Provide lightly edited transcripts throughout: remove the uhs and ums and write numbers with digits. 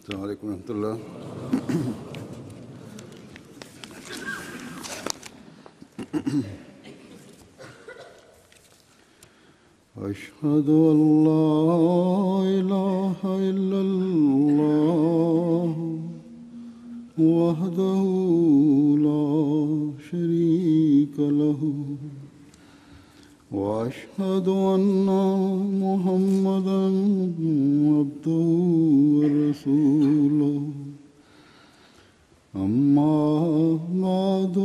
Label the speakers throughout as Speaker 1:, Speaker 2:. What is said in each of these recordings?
Speaker 1: السلام علیکم ورحمۃ اللہ۔ اشہد ان لا الہ الا اللہ وحدہ لا شریک لہ واشہد ان محمدا عبدہ ورسولہ اما بعد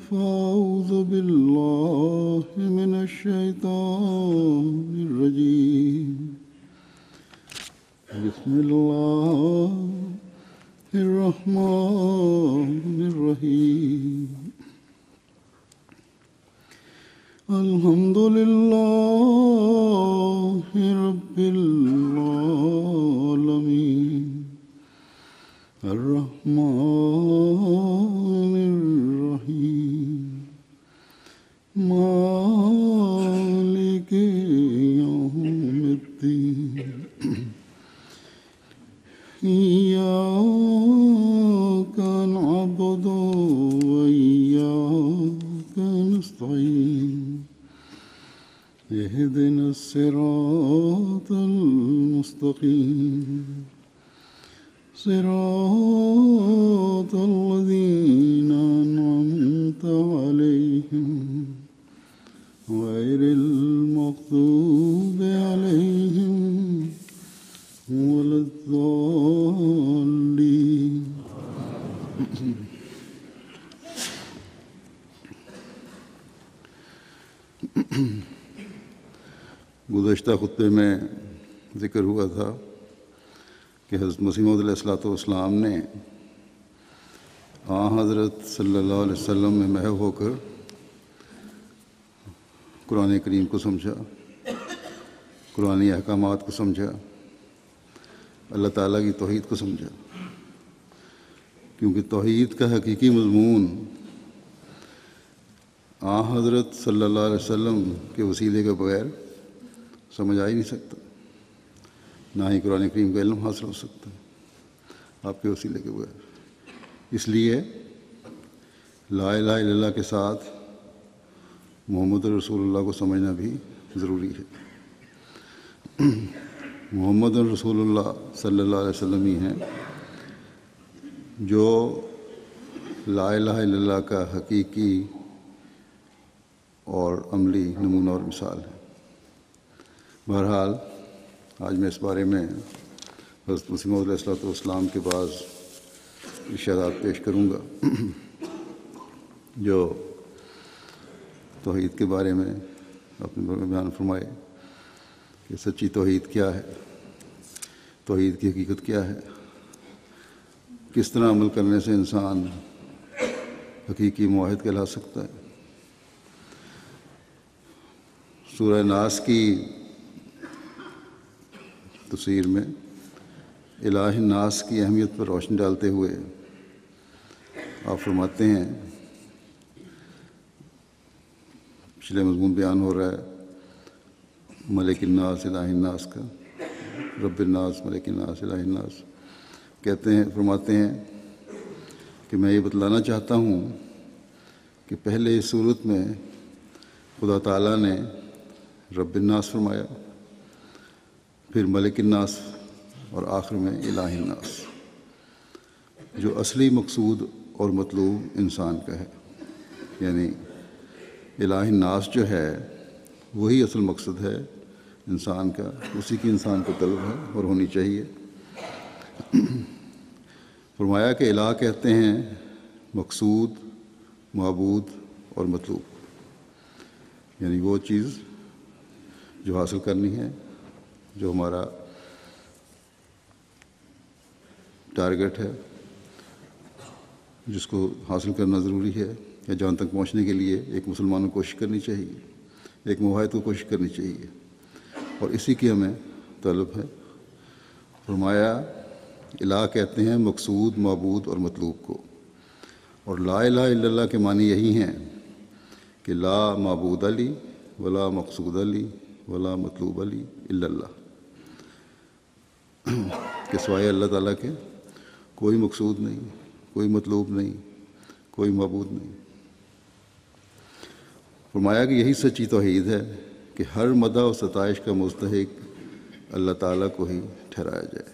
Speaker 1: فاعوذ باللہ من الشیطان الرجیم بسم اللہ الرحمن الرحیم الحمد للہ رب العالمین الرحمن الرحیم مالک یوم الدین ایاک نعبد وایاک نستعین اہدنا الصراط المستقیم صراط الذین انعمت علیہم غیر المغضوب علیہم ولا الضالین۔ گزشتہ خطبے میں ذکر ہوا تھا کہ حضرت مسیح موعود علیہ السلام نے حضرت صلی اللہ علیہ وسلم میں محو ہو کر قرآن کریم کو سمجھا، قرآنی احکامات کو سمجھا، اللہ تعالیٰ کی توحید کو سمجھا، کیونکہ توحید کا حقیقی مضمون حضرت صلی اللہ علیہ وسلم کے وسیلے کے بغیر سمجھ آ ہی نہیں سکتا، نہ ہی قرآن کریم کا علم حاصل ہو سکتا آپ کے وسیلے کے بغیر۔ اس لیے لا الہ الا اللہ کے ساتھ محمد رسول اللہ کو سمجھنا بھی ضروری ہے۔ محمد رسول اللہ صلی اللہ علیہ وسلم ہی ہیں جو لا الہ الا اللہ کا حقیقی اور عملی نمونہ اور مثال ہے۔ بہرحال آج میں اس بارے میں حضرت مسیح موعود علیہ السلام کے بعض ارشادات پیش کروں گا جو توحید کے بارے میں اپنے بیان فرمائے کہ سچی توحید کیا ہے، توحید کی حقیقت کیا ہے، کس طرح عمل کرنے سے انسان حقیقی موحد کہلا سکتا ہے۔ سورہ ناس کی تفسیر میں الہ الناس کی اہمیت پر روشنی ڈالتے ہوئے آپ فرماتے ہیں، پچھلے مضمون بیان ہو رہا ہے ملک الناس الہ الناس کا، رب الناس ملک الناس الہ الناس، فرماتے ہیں کہ میں یہ بتلانا چاہتا ہوں کہ پہلے اس صورت میں خدا تعالیٰ نے رب الناس فرمایا، پھر ملک الناس اور آخر میں الہ الناس، جو اصلی مقصود اور مطلوب انسان کا ہے، یعنی الہ الناس جو ہے وہی اصل مقصد ہے انسان کا، اسی کی انسان کو طلب ہے اور ہونی چاہیے۔ فرمایا کہ الہ کہتے ہیں مقصود، معبود اور مطلوب، یعنی وہ چیز جو حاصل کرنی ہے، جو ہمارا ٹارگٹ ہے، جس کو حاصل کرنا ضروری ہے، یا جہاں تک پہنچنے کے لیے ایک مسلمان کو کوشش کرنی چاہیے، ایک موحد کو کوشش کرنی چاہیے، اور اسی کی ہمیں طلب ہے۔ فرمایا الہ کہتے ہیں مقصود، معبود اور مطلوب کو، اور لا الہ الا اللہ کے معنی یہی ہیں کہ لا معبود علی ولا مقصود علی ولا مطلوب علی الا اللہ، کہ سوائے اللہ تعالیٰ کے کوئی مقصود نہیں، کوئی مطلوب نہیں، کوئی معبود نہیں۔ فرمایا کہ یہی سچی توحید ہے کہ ہر مدح و ستائش کا مستحق اللہ تعالیٰ کو ہی ٹھہرایا جائے۔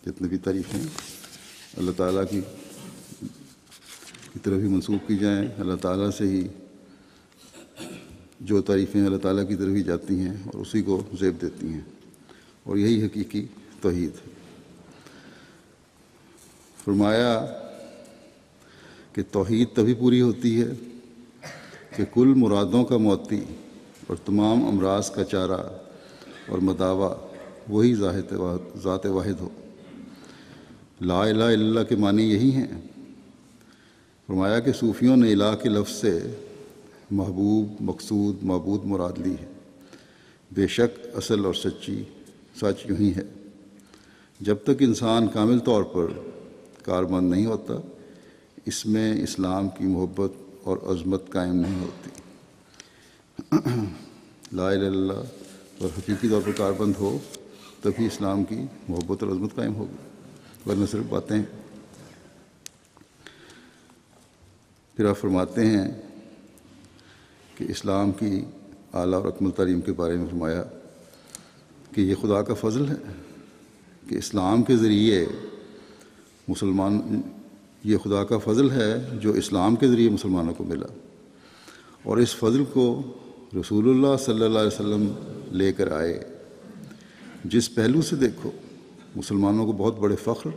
Speaker 1: جتنی بھی تعریفیں اللہ تعالیٰ کی طرف ہی منسوب کی جائیں، اللہ تعالیٰ سے ہی جو تعریفیں اللہ تعالیٰ کی طرف ہی جاتی ہیں اور اسی کو زیب دیتی ہیں، اور یہی حقیقی توحید ہے۔ فرمایا کہ توحید تبھی پوری ہوتی ہے کہ کل مرادوں کا معطی اور تمام امراض کا چارہ اور مداوا وہی ذات واحد ہو۔ لا الہ الا اللہ کے معنی یہی ہیں۔ فرمایا کہ صوفیوں نے الہ کے لفظ سے محبوب، مقصود، معبود مراد لی ہے۔ بے شک اصل اور سچ یوں ہی ہے۔ جب تک انسان کامل طور پر کارمند نہیں ہوتا، اس میں اسلام کی محبت اور عظمت قائم نہیں ہوتی۔ لا الہ الا اللہ اور حقیقی طور پر کاربند ہو تبھی اسلام کی محبت اور عظمت قائم ہوگی، ورنہ صرف باتیں۔ پھر آپ فرماتے ہیں کہ اسلام کی اعلیٰ اور اکمل تعلیم کے بارے میں فرمایا کہ یہ خدا کا فضل ہے کہ اسلام کے ذریعے یہ خدا کا فضل ہے جو اسلام کے ذریعے مسلمانوں کو ملا، اور اس فضل کو رسول اللہ صلی اللہ علیہ وسلم لے کر آئے۔ جس پہلو سے دیکھو مسلمانوں کو بہت بڑے فخر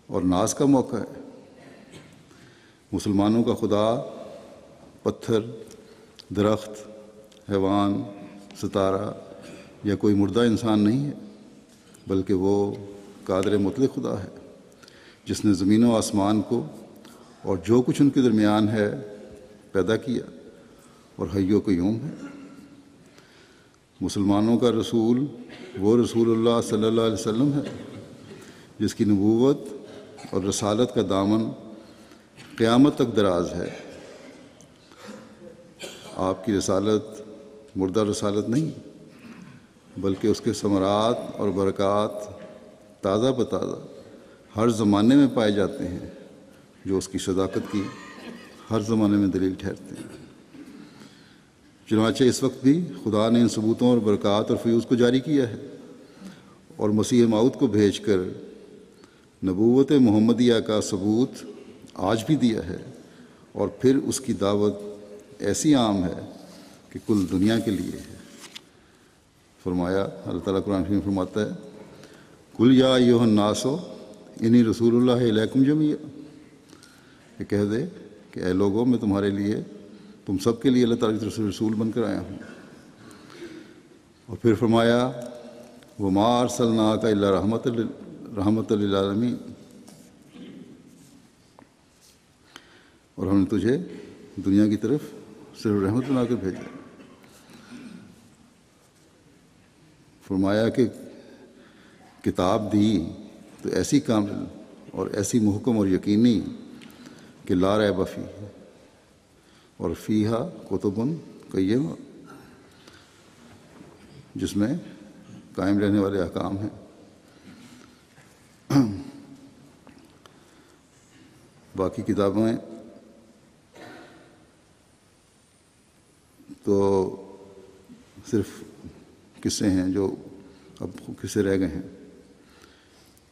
Speaker 1: اور ناز کا موقع ہے۔ مسلمانوں کا خدا پتھر، درخت، حیوان، ستارہ یا کوئی مردہ انسان نہیں ہے، بلکہ وہ قادر مطلق خدا ہے جس نے زمین و آسمان کو اور جو کچھ ان کے درمیان ہے پیدا کیا اور حی و قیوم ہے۔ مسلمانوں کا رسول وہ رسول اللہ صلی اللہ علیہ وسلم ہے جس کی نبوت اور رسالت کا دامن قیامت تک دراز ہے۔ آپ کی رسالت مردہ رسالت نہیں، بلکہ اس کے ثمرات اور برکات تازہ بتازہ ہر زمانے میں پائے جاتے ہیں، جو اس کی صداقت کی ہر زمانے میں دلیل ٹھہرتے ہیں۔ چنانچہ اس وقت بھی خدا نے ان ثبوتوں اور برکات اور فیوز کو جاری کیا ہے، اور مسیح موعود کو بھیج کر نبوت محمدیہ کا ثبوت آج بھی دیا ہے، اور پھر اس کی دعوت ایسی عام ہے کہ کل دنیا کے لیے ہے۔ فرمایا، اللہ تعالیٰ قرآن میں فرماتا ہے، قل یا ایھا الناس انی رسول اللہ الیکم جمیعا، یہ کہہ دے کہ اے لوگوں، میں تمہارے لیے، تم سب کے لیے اللہ تعالیٰ کی طرف سے رسول بن کر آیا ہوں۔ اور پھر فرمایا، وما ارسلناک الا رحمۃ للعالمین، اور ہم نے تجھے دنیا کی طرف صرف رحمت بنا کر بھیجا۔ فرمایا کہ کتاب دی تو ایسی کامل اور ایسی محکم اور یقینی کہ لا ریب فیہ، اور فیہا کتب قیمہ، جس میں قائم رہنے والے احکام ہیں۔ باقی کتابیں تو صرف قصے ہیں جو اب قصے رہ گئے ہیں۔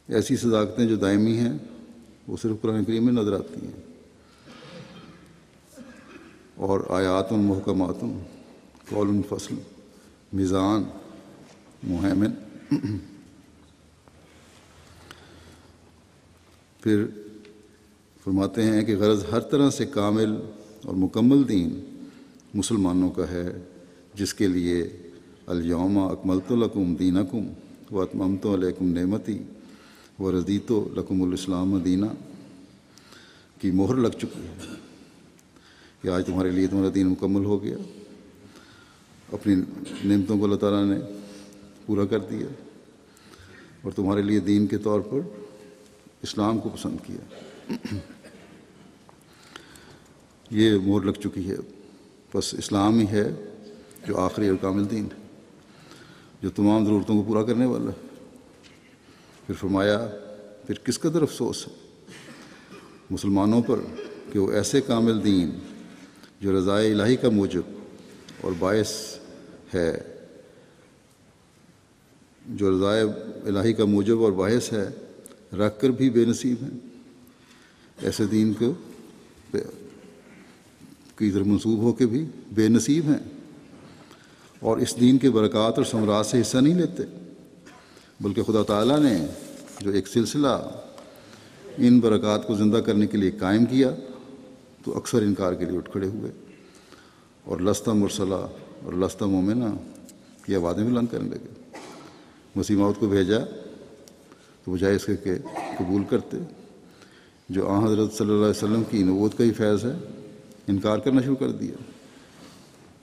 Speaker 1: ایسی صداقتیں جو دائمی ہیں وہ صرف قرآن کریم میں نظر آتی ہیں، اور آیات محکمات، قول فصل، میزان، مہیمن۔ پھر فرماتے ہیں کہ غرض ہر طرح سے کامل اور مکمل دین مسلمانوں کا ہے، جس کے لیے الیوم اکملت لکم دینکم واتممت علیکم نعمتی ورضیت لکم الاسلام دینا کی مہر لگ چکی ہے، کہ آج تمہارے لیے تمہارا دین مکمل ہو گیا، اپنی نعمتوں کو اللہ تعالیٰ نے پورا کر دیا، اور تمہارے لیے دین کے طور پر اسلام کو پسند کیا۔ یہ مہر لگ چکی ہے، بس اسلام ہی ہے جو آخری اور کامل دین ہے، جو تمام ضرورتوں کو پورا کرنے والا ہے۔ پھر فرمایا پھر کس قدر افسوس ہے مسلمانوں پر کہ وہ ایسے کامل دین جو رضائے الہی کا موجب اور باعث ہے، جو رضائے الہی کا موجب اور باعث ہے، رکھ کر بھی بے نصیب ہیں۔ ایسے دین کو کی طرف منسوب ہو کے بھی بے نصیب ہیں اور اس دین کے برکات اور ثمرات سے حصہ نہیں لیتے، بلکہ خدا تعالیٰ نے جو ایک سلسلہ ان برکات کو زندہ کرنے کے لیے قائم کیا تو اکثر انکار کے لیے اٹھ کھڑے ہوئے اور لستہ مرسلہ اور لستہ مومنہ کی آوازیں بلند کرنے لگے۔ مسیح موعود کو بھیجا تو بجائے اس کے کہ قبول کرتے جو آن حضرت صلی اللہ علیہ وسلم کی نبوت کا ہی فیض ہے، انکار کرنا شروع کر دیا۔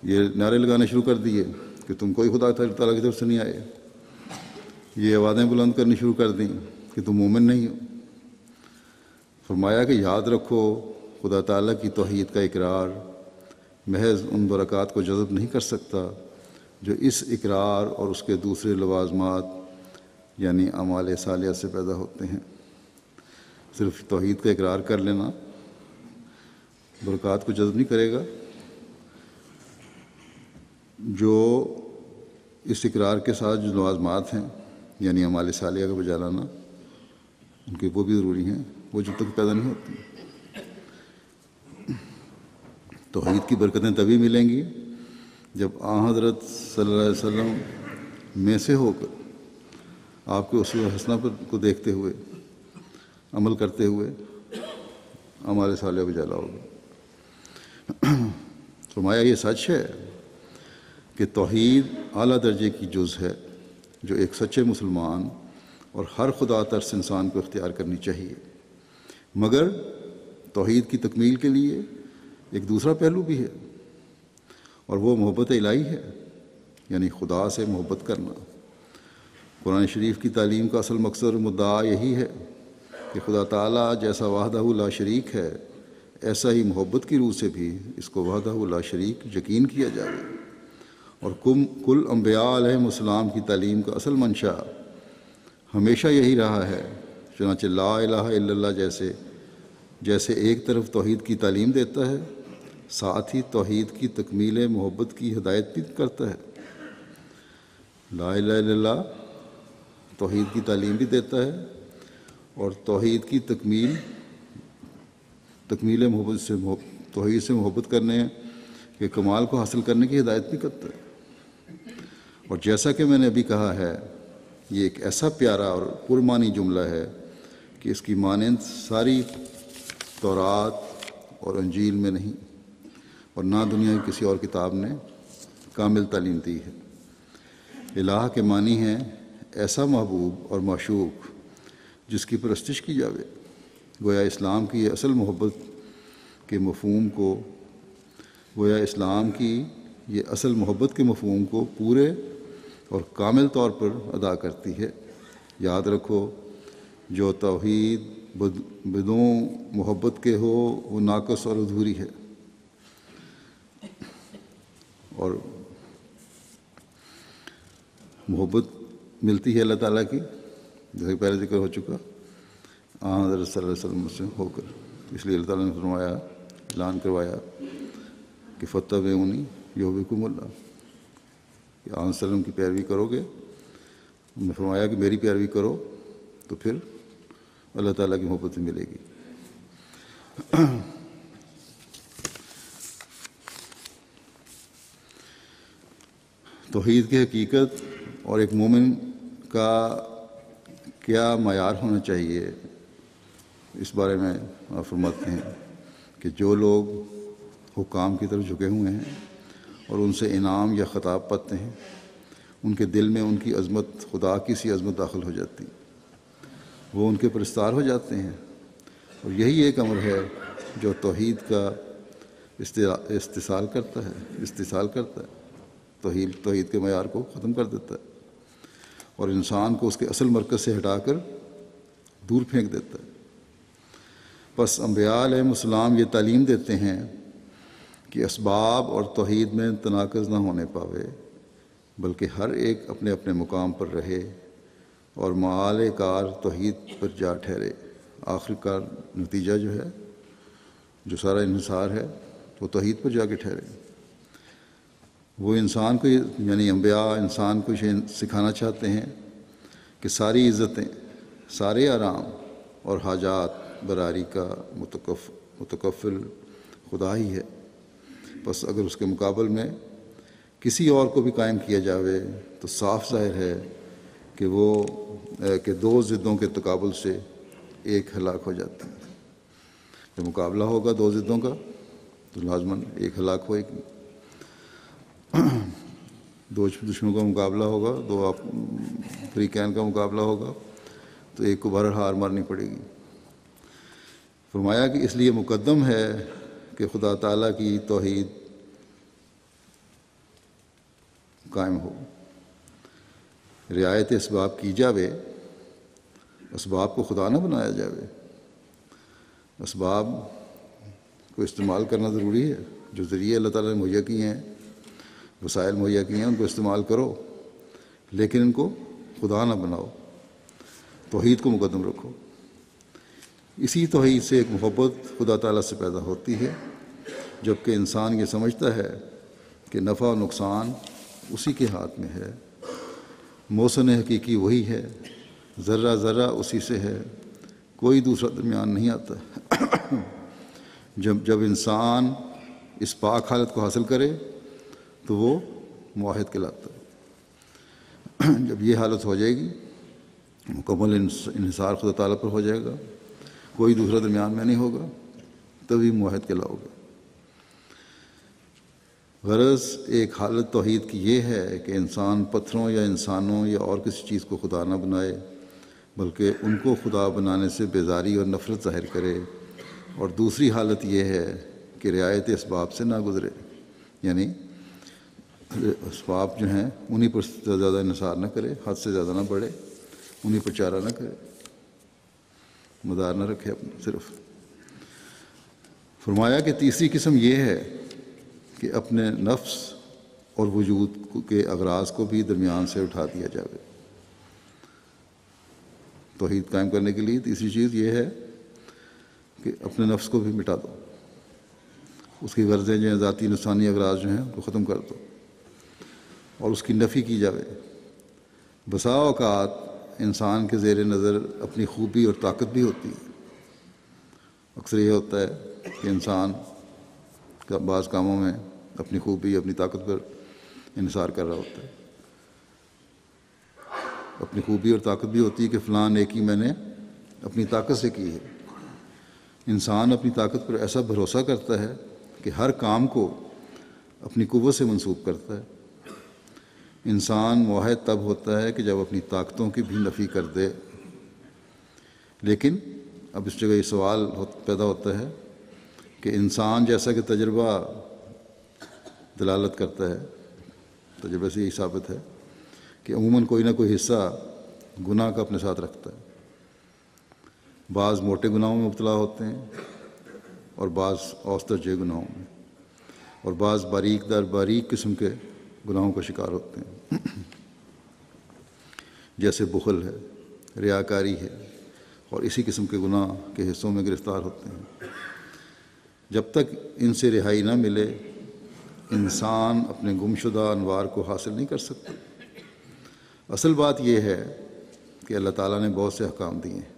Speaker 1: یہ نعرے لگانے شروع کر دیے کہ تم کوئی خدا تعالیٰ کی طرف سے نہیں آئے، یہ آوازیں بلند کرنی شروع کر دیں کہ تم مومن نہیں ہو۔ فرمایا کہ یاد رکھو خدا تعالیٰ کی توحید کا اقرار محض ان برکات کو جذب نہیں کر سکتا جو اس اقرار اور اس کے دوسرے لوازمات یعنی اعمال صالحہ سے پیدا ہوتے ہیں۔ صرف توحید کا اقرار کر لینا برکات کو جذب نہیں کرے گا، جو اس اقرار کے ساتھ جو لوازمات ہیں یعنی اعمال صالحہ کا بجا لانا ان کے وہ بھی ضروری ہیں، وہ جب تک پیدا نہیں ہوتی۔ توحید کی برکتیں تبھی ملیں گی جب آن حضرت صلی اللہ علیہ وسلم میں سے ہو کر آپ کے اسوہ حسنہ پر کو دیکھتے ہوئے عمل کرتے ہوئے اعمال صالحہ بجا لاؤ گے۔ فرمایا یہ سچ ہے کہ توحید اعلیٰ درجے کی جز ہے جو ایک سچے مسلمان اور ہر خدا ترس انسان کو اختیار کرنی چاہیے، مگر توحید کی تکمیل کے لیے ایک دوسرا پہلو بھی ہے اور وہ محبت الہی ہے، یعنی خدا سے محبت کرنا۔ قرآن شریف کی تعلیم کا اصل مقصد اور مدعا یہی ہے کہ خدا تعالیٰ جیسا وحدہ لا شریک ہے ایسا ہی محبت کی روح سے بھی اس کو وحدہ لا شریک یقین کیا جائے۔ اور کل انبیاء علیہم السلام کی تعلیم کا اصل منشا ہمیشہ یہی رہا ہے، چنانچہ لا الہ الا اللہ جیسے ایک طرف توحید کی تعلیم دیتا ہے، ساتھ ہی توحید کی تکمیل محبت کی ہدایت بھی کرتا ہے۔ لا الہ الا اللہ توحید کی تعلیم بھی دیتا ہے اور توحید کی تکمیل محبت سے توحید سے محبت کرنے کے کمال کو حاصل کرنے کی ہدایت بھی کرتا ہے۔ اور جیسا کہ میں نے ابھی کہا ہے، یہ ایک ایسا پیارا اور پرمعنی جملہ ہے کہ اس کی مانند ساری تورات اور انجیل میں نہیں اور نہ دنیا کی کسی اور کتاب نے کامل تعلیم دی ہے۔ الہ کے معنی ہیں ایسا محبوب اور معشوق جس کی پرستش کی جاوے۔ گویا اسلام کی یہ اصل محبت کے مفہوم کو پورے اور کامل طور پر ادا کرتی ہے۔ یاد رکھو جو توحید بدون محبت کے ہو وہ ناقص اور ادھوری ہے، اور محبت ملتی ہے اللہ تعالیٰ کی جیسے پہلے ذکر ہو چکا حضرت صلی اللہ علیہ وسلم سے ہو کر۔ اس لیے اللہ تعالیٰ نے فرمایا، اعلان کروایا کہ فاتبعونی یحببکم اللہ، کہ آن وسلم کی پیروی کرو گے، انہوں نے فرمایا کہ میری پیروی کرو تو پھر اللہ تعالیٰ کی محبت ملے گی۔ توحید کی حقیقت اور ایک مومن کا کیا معیار ہونا چاہیے، اس بارے میں آپ فرماتے ہیں کہ جو لوگ حکام کی طرف جھکے ہوئے ہیں اور ان سے انعام یا خطاب پاتے ہیں، ان کے دل میں ان کی عظمت، خدا کی سی عظمت داخل ہو جاتی، وہ ان کے پرستار ہو جاتے ہیں۔ اور یہی ایک امر ہے جو توحید کا استحصال کرتا ہے، توحید کے معیار کو ختم کر دیتا ہے اور انسان کو اس کے اصل مرکز سے ہٹا کر دور پھینک دیتا ہے۔ پس انبیاء علیہم السلام یہ تعلیم دیتے ہیں کہ اسباب اور توحید میں تناقض نہ ہونے پاوے، بلکہ ہر ایک اپنے اپنے مقام پر رہے اور معال کار توحید پر جا ٹھہرے۔ آخر کار نتیجہ جو ہے، جو سارا انحصار ہے، وہ توحید پر جا کے ٹھہرے۔ وہ انسان کو، یعنی انبیاء انسان کو یہ سکھانا چاہتے ہیں کہ ساری عزتیں، سارے آرام اور حاجات براری کا متکفل خدا ہی ہے۔ بس اگر اس کے مقابل میں کسی اور کو بھی قائم کیا جاوے تو صاف ظاہر ہے کہ دو ضدوں کے تقابل سے ایک ہلاک ہو جاتی ہے۔ جب مقابلہ ہوگا دو ضدوں کا تو لازماً ایک ہلاک ہوئے گی۔ دو دشمنوں کا مقابلہ ہوگا، دو فریقین کا مقابلہ ہوگا تو ایک کو بہرحال ہار مارنی پڑے گی۔ فرمایا کہ اس لیے مقدم ہے کہ خدا تعالیٰ کی توحید قائم ہو، رعایت اسباب کی جاوے، اسباب کو خدا نہ بنایا جاوے۔ اسباب کو استعمال کرنا ضروری ہے، جو ذریعے اللہ تعالیٰ نے مہیا کیے ہیں، وسائل مہیا کیے ہیں، ان کو استعمال کرو، لیکن ان کو خدا نہ بناؤ، توحید کو مقدم رکھو۔ اسی توحید سے ایک محبت خدا تعالیٰ سے پیدا ہوتی ہے، جبکہ انسان یہ سمجھتا ہے کہ نفع و نقصان اسی کے ہاتھ میں ہے، موسن حقیقی وہی ہے، ذرہ ذرہ اسی سے ہے، کوئی دوسرا درمیان نہیں آتا۔ جب انسان اس پاک حالت کو حاصل کرے تو وہ موحد کہلاتا ہے۔ جب یہ حالت ہو جائے گی، مکمل انحصار خدا تعالیٰ پر ہو جائے گا، کوئی دوسرا درمیان میں نہیں ہوگا، تبھی موحد کہلاؤ گے۔ غرض ایک حالت توحید کی یہ ہے کہ انسان پتھروں یا انسانوں یا اور کسی چیز کو خدا نہ بنائے، بلکہ ان کو خدا بنانے سے بیزاری اور نفرت ظاہر کرے۔ اور دوسری حالت یہ ہے کہ رعایت اسباب سے نہ گزرے، یعنی اسباب جو ہیں انہی پر زیادہ انحصار نہ کرے، حد سے زیادہ نہ بڑھے، انہی پر چارہ نہ کرے، مدار نہ رکھے اپنا صرف۔ فرمایا کہ تیسری قسم یہ ہے کہ اپنے نفس اور وجود کے اغراض کو بھی درمیان سے اٹھا دیا جائے۔ توحید قائم کرنے کے لیے تیسری چیز یہ ہے کہ اپنے نفس کو بھی مٹا دو، اس کی غرضیں جو ہیں، ذاتی نفسانی اغراض جو ہیں، وہ ختم کر دو اور اس کی نفی کی جائے۔ بسا اوقات انسان کے زیر نظر اپنی خوبی اور طاقت بھی ہوتی ہے۔ اکثر یہ ہوتا ہے کہ انسان بعض کاموں میں اپنی خوبی، اپنی طاقت پر انحصار کر رہا ہوتا ہے۔ اپنی خوبی اور طاقت بھی ہوتی ہے کہ فلاں نیکی میں نے اپنی طاقت سے کی ہے۔ انسان اپنی طاقت پر ایسا بھروسہ کرتا ہے کہ ہر کام کو اپنی قوت سے منسوب کرتا ہے۔ انسان موحد تب ہوتا ہے کہ جب اپنی طاقتوں کی بھی نفی کر دے۔ لیکن اب اس جگہ یہ سوال پیدا ہوتا ہے کہ انسان جیسا کہ تجربہ دلالت کرتا ہے، تجربے سے یہی ثابت ہے کہ عموماً کوئی نہ کوئی حصہ گناہ کا اپنے ساتھ رکھتا ہے۔ بعض موٹے گناہوں میں مبتلا ہوتے ہیں اور بعض اوسط درجے گناہوں میں، اور بعض باریک در باریک قسم کے گناہوں کا شکار ہوتے ہیں، جیسے بخل ہے، ریاکاری ہے، اور اسی قسم کے گناہ کے حصوں میں گرفتار ہوتے ہیں۔ جب تک ان سے رہائی نہ ملے، انسان اپنے گمشدہ انوار کو حاصل نہیں کر سکتا۔ اصل بات یہ ہے کہ اللہ تعالیٰ نے بہت سے احکام دیے ہیں،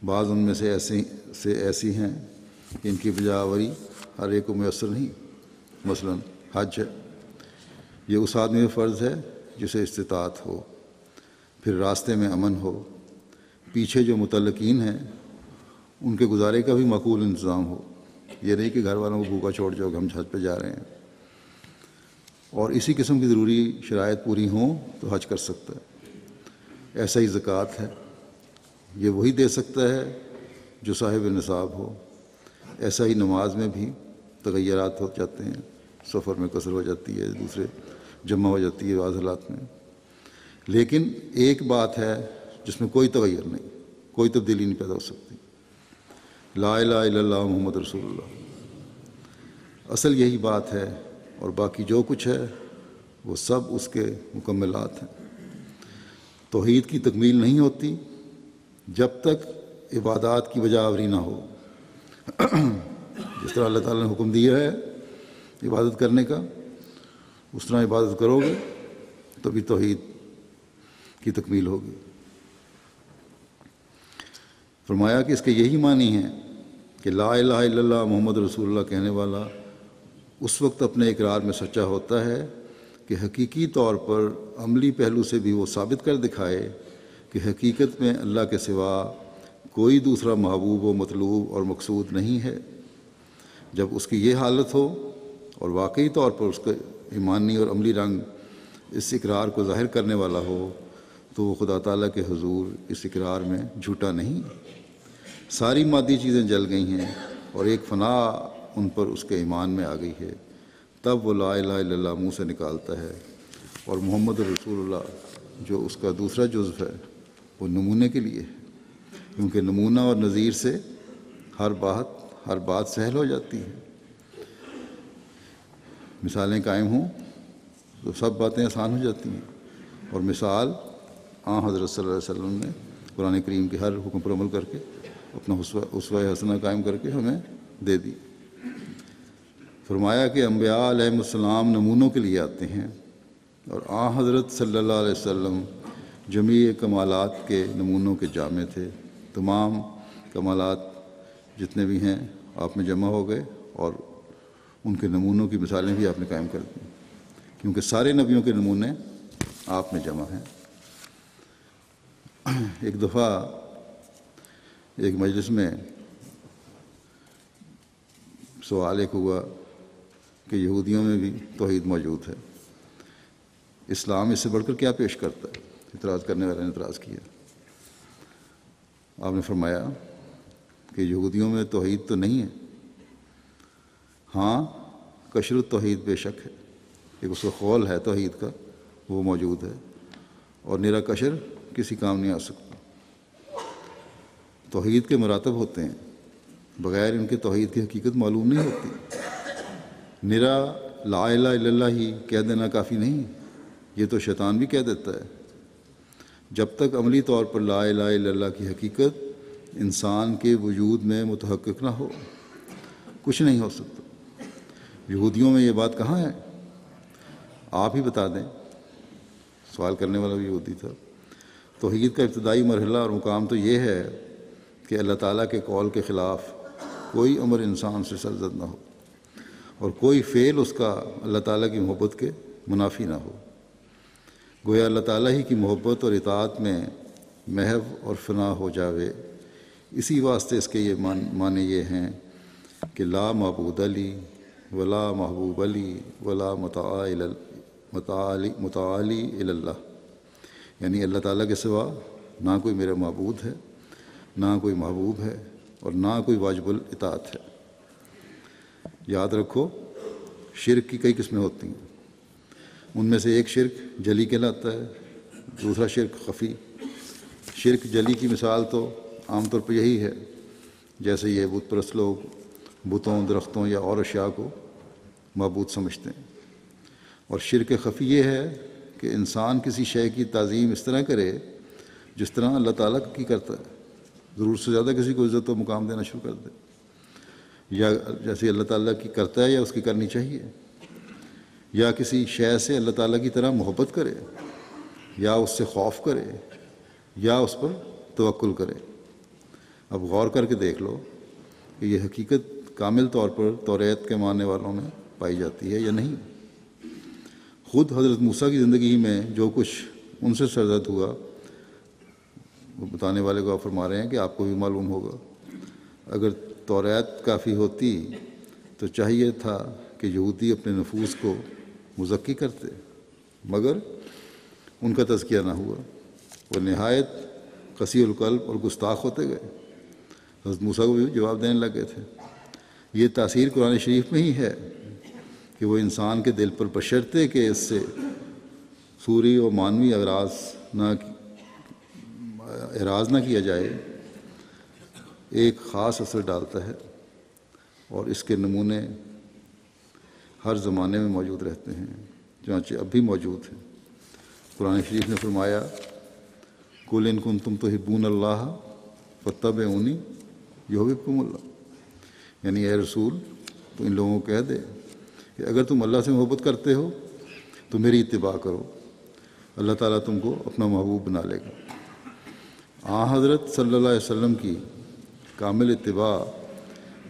Speaker 1: بعض ان میں سے ایسی ہیں کہ ان کی بجا آوری ہر ایک کو میسر نہیں۔ مثلا حج ہے، یہ اس آدمی پر فرض ہے جسے استطاعت ہو، پھر راستے میں امن ہو، پیچھے جو متعلقین ہیں ان کے گزارے کا بھی معقول انتظام ہو، یہ نہیں کہ گھر والوں کو بھوکا چھوڑ جاؤ کہ ہم حج پہ جا رہے ہیں، اور اسی قسم کی ضروری شرائط پوری ہوں تو حج کر سکتا ہے۔ ایسا ہی زکوٰۃ ہے، یہ وہی دے سکتا ہے جو صاحب نصاب ہو۔ ایسا ہی نماز میں بھی تغیرات ہو جاتے ہیں، سفر میں قصر ہو جاتی ہے، دوسرے جمع ہو جاتی ہے بعض حالات میں، لیکن ایک بات ہے جس میں کوئی تغیر نہیں، کوئی تبدیلی نہیں پیدا ہو سکتی، لا الہ الا اللہ محمد رسول اللہ۔ اصل یہی بات ہے، اور باقی جو کچھ ہے وہ سب اس کے مکملات ہیں۔ توحید کی تکمیل نہیں ہوتی جب تک عبادات کی بجا آوری نہ ہو۔ جس طرح اللہ تعالیٰ نے حکم دیا ہے عبادت کرنے کا، اس طرح عبادت کرو گے تبھی توحید کی تکمیل ہوگی۔ فرمایا کہ اس کے یہی معنی ہیں کہ لا الہ الا اللہ محمد رسول اللہ کہنے والا اس وقت اپنے اقرار میں سچا ہوتا ہے کہ حقیقی طور پر عملی پہلو سے بھی وہ ثابت کر دکھائے کہ حقیقت میں اللہ کے سوا کوئی دوسرا محبوب و مطلوب اور مقصود نہیں ہے۔ جب اس کی یہ حالت ہو اور واقعی طور پر اس کا ایمانی اور عملی رنگ اس اقرار کو ظاہر کرنے والا ہو تو وہ خدا تعالیٰ کے حضور اس اقرار میں جھوٹا نہیں۔ ساری مادی چیزیں جل گئی ہیں اور ایک فنا ان پر اس کے ایمان میں آ گئی ہے، تب وہ لا الہ الا اللہ منہ سے نکالتا ہے، اور محمد رسول اللہ جو اس کا دوسرا جزو ہے وہ نمونے کے لیے ہے، کیونکہ نمونہ اور نظیر سے ہر بات سہل ہو جاتی ہے۔ مثالیں قائم ہوں تو سب باتیں آسان ہو جاتی ہیں، اور مثال حضرت صلی اللہ علیہ وسلم نے قرآن کریم کے ہر حکم پر عمل کر کے اپنا اسوہ حسنہ قائم کر کے ہمیں دے دی۔ فرمایا کہ انبیاء علیہ السلام نمونوں کے لیے آتے ہیں، اور حضرت صلی اللہ علیہ وسلم جمیع کمالات کے نمونوں کے جامع تھے۔ تمام کمالات جتنے بھی ہیں آپ میں جمع ہو گئے، اور ان کے نمونوں کی مثالیں بھی آپ نے قائم کر دیں، کیونکہ سارے نبیوں کے نمونے آپ میں جمع ہیں۔ ایک دفعہ ایک مجلس میں سوال ایک ہوا کہ یہودیوں میں بھی توحید موجود ہے، اسلام اس سے بڑھ کر کیا پیش کرتا ہے؟ اعتراض کرنے والے نے اعتراض کیا۔ آپ نے فرمایا کہ یہودیوں میں توحید تو نہیں ہے، ہاں کشرت توحید بے شک ہے، ایک اس کا قول ہے توحید کا وہ موجود ہے، اور نرا کشر کسی کام نہیں آ سکتا۔ توحید کے مراتب ہوتے ہیں، بغیر ان کے توحید کی حقیقت معلوم نہیں ہوتی۔ نرا لا الہ الا اللہ ہی کہہ دینا کافی نہیں، یہ تو شیطان بھی کہہ دیتا ہے۔ جب تک عملی طور پر لا الہ الا اللہ کی حقیقت انسان کے وجود میں متحقق نہ ہو کچھ نہیں ہو سکتا۔ یہودیوں میں یہ بات کہاں ہے؟ آپ ہی بتا دیں۔ سوال کرنے والا بھی یہودی تھا۔ توحید کا ابتدائی مرحلہ اور مقام تو یہ ہے کہ اللہ تعالیٰ کے قول کے خلاف کوئی امر انسان سے سرزد نہ ہو، اور کوئی فعل اس کا اللہ تعالیٰ کی محبت کے منافی نہ ہو۔ گویا اللہ تعالیٰ ہی کی محبت اور اطاعت میں محو اور فنا ہو جاوے۔ اسی واسطے اس کے یہ معنی یہ ہیں کہ لا معبود علی ولا محبوب علی ولا متعالی الی اللہ، یعنی اللہ تعالیٰ کے سوا نہ کوئی میرا معبود ہے، نہ کوئی محبوب ہے، اور نہ کوئی واجب الاطاعت ہے۔ یاد رکھو شرک کی کئی قسمیں ہوتی ہیں، ان میں سے ایک شرک جلی کہلاتا ہے، دوسرا شرک خفی۔ شرک جلی کی مثال تو عام طور پر یہی ہے، جیسے یہ بت پرست لوگ بتوں، درختوں یا اور اشیاء کو معبود سمجھتے ہیں۔ اور شرک خفی یہ ہے کہ انسان کسی شے کی تعظیم اس طرح کرے جس طرح اللہ تعالیٰ کی کرتا ہے، ضرورت سے زیادہ کسی کو عزت و مقام دینا شروع کر دے، یا جیسے اللہ تعالیٰ کی کرتا ہے یا اس کی کرنی چاہیے، یا کسی شے سے اللہ تعالیٰ کی طرح محبت کرے، یا اس سے خوف کرے، یا اس پر توکل کرے۔ اب غور کر کے دیکھ لو کہ یہ حقیقت کامل طور پر توریت کے ماننے والوں میں پائی جاتی ہے یا نہیں۔ خود حضرت موسیٰ کی زندگی میں جو کچھ ان سے سرزد ہوا وہ بتانے والے کو آپ فرما رہے ہیں کہ آپ کو بھی معلوم ہوگا۔ اگر توریت کافی ہوتی تو چاہیے تھا کہ یہودی اپنے نفوس کو مزکی کرتے، مگر ان کا تزکیہ نہ ہوا، وہ نہایت قسی القلب اور گستاخ ہوتے گئے۔ حضرت موسیٰ کو بھی جواب دینے لگے تھے۔ یہ تاثیر قرآن شریف میں ہی ہے کہ وہ انسان کے دل پر بشرطے کہ اس سے سوری و معنوی اعراض نہ کیا جائے، ایک خاص اثر ڈالتا ہے، اور اس کے نمونے ہر زمانے میں موجود رہتے ہیں، چنانچہ اب بھی موجود ہیں۔ قرآن شریف نے فرمایا قل ان کنتم تحبون اللہ فاتبعونی یحببکم اللہ، یعنی اے رسول تو ان لوگوں کو کہہ دے کہ اگر تم اللہ سے محبت کرتے ہو تو میری اتباع کرو، اللہ تعالیٰ تم کو اپنا محبوب بنا لے گا۔ حضرت صلی اللہ علیہ وسلم کی کامل اتباع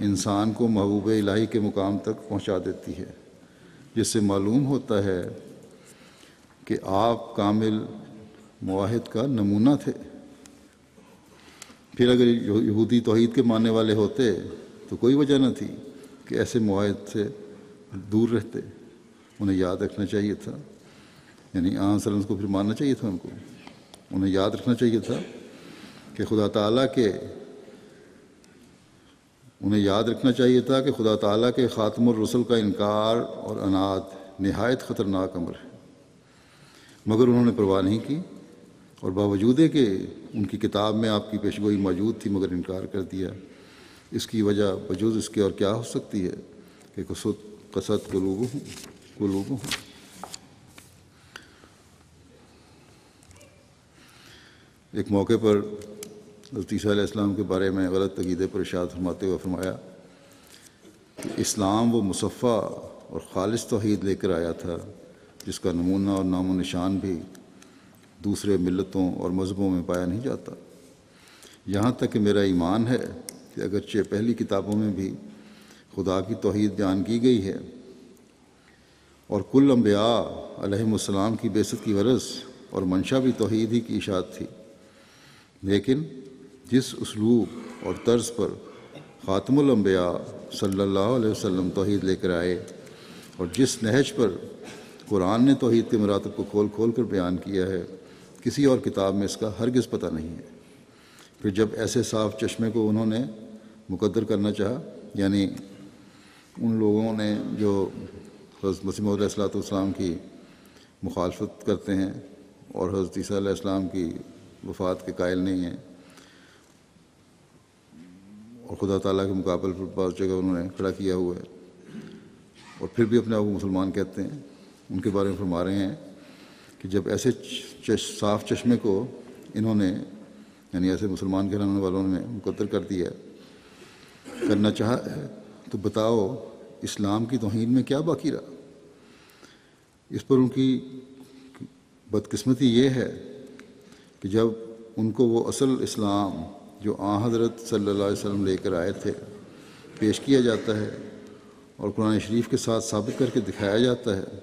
Speaker 1: انسان کو محبوب الہی کے مقام تک پہنچا دیتی ہے، جس سے معلوم ہوتا ہے کہ آپ کامل موحد کا نمونہ تھے۔ پھر اگر یہودی توحید کے ماننے والے ہوتے تو کوئی وجہ نہ تھی کہ ایسے موحد سے دور رہتے، انہیں یاد رکھنا چاہیے تھا، یعنی صلی اللہ علیہ وسلم کو پھر ماننا چاہیے تھا، ان کو انہیں یاد رکھنا چاہیے تھا کہ خدا تعالیٰ کے خاتم الرسل کا انکار اور عناد نہایت خطرناک امر ہے، مگر انہوں نے پرواہ نہیں کی، اور باوجود کہ ان کی کتاب میں آپ کی پیشگوئی موجود تھی مگر انکار کر دیا۔ اس کی وجہ بجز اس کے اور کیا ہو سکتی ہے کہ قسد قلوبہم۔ ایک موقع پر حضرت عیسیٰ علیہ السلام کے بارے میں غلط عقیدے پر ارشاد فرماتے ہوئے فرمایا کہ اسلام وہ مصفہ اور خالص توحید لے کر آیا تھا جس کا نمونہ اور نام و نشان بھی دوسرے ملتوں اور مذہبوں میں پایا نہیں جاتا، یہاں تک کہ میرا ایمان ہے کہ اگرچہ پہلی کتابوں میں بھی خدا کی توحید بیان کی گئی ہے اور کل انبیاء علیہم السلام کی بعثت کی غرض اور منشا بھی توحید ہی کی اشاعت تھی، لیکن جس اسلوب اور طرز پر خاتم الانبیاء صلی اللہ علیہ وسلم توحید لے کر آئے اور جس نہج پر قرآن نے توحید کے مراتب کو کھول کھول کر بیان کیا ہے، کسی اور کتاب میں اس کا ہرگز پتہ نہیں ہے۔ پھر جب ایسے صاف چشمے کو انہوں نے مقدر کرنا چاہا، یعنی ان لوگوں نے جو حضرت مسیح موعود علیہ السلام کی مخالفت کرتے ہیں اور حضرت عیسیٰ علیہ السلام کی وفات کے قائل نہیں ہیں، اور خدا تعالیٰ کے مقابل پر بعض جگہ انہوں نے کھڑا کیا ہوا ہے، اور پھر بھی اپنے آپ کو مسلمان کہتے ہیں، ان کے بارے میں فرما رہے ہیں کہ جب ایسے صاف چشمے کو انہوں نے، یعنی ایسے مسلمان کہلانے والوں نے مقدر کر دیا، کرنا چاہا ہے، تو بتاؤ اسلام کی توہین میں کیا باقی رہا؟ اس پر ان کی بدقسمتی یہ ہے کہ جب ان کو وہ اصل اسلام جو حضرت صلی اللہ علیہ وسلم لے کر آئے تھے پیش کیا جاتا ہے اور قرآن شریف کے ساتھ ثابت کر کے دکھایا جاتا ہے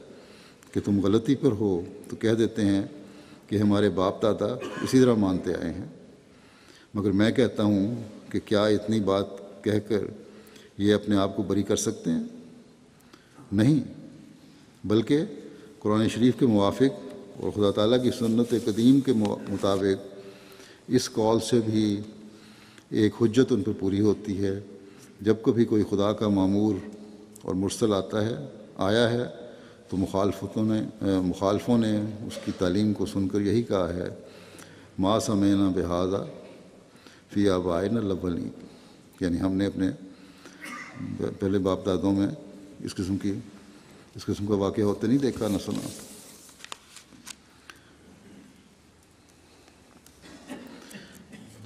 Speaker 1: کہ تم غلطی پر ہو، تو کہہ دیتے ہیں کہ ہمارے باپ دادا اسی طرح مانتے آئے ہیں۔ مگر میں کہتا ہوں کہ کیا اتنی بات کہہ کر یہ اپنے آپ کو بری کر سکتے ہیں؟ نہیں، بلکہ قرآن شریف کے موافق اور خدا تعالیٰ کی سنت قدیم کے مطابق اس قول سے بھی ایک حجت ان پر پوری ہوتی ہے۔ جب کبھی کوئی خدا کا مامور اور مرسل آیا ہے تو مخالفوں نے اس کی تعلیم کو سن کر یہی کہا ہے، ما سمعنا بہذا فی آبائنا الاولین، یعنی ہم نے اپنے پہلے باپ دادوں میں اس قسم کا واقعہ ہوتے نہیں دیکھا، نہ سنا۔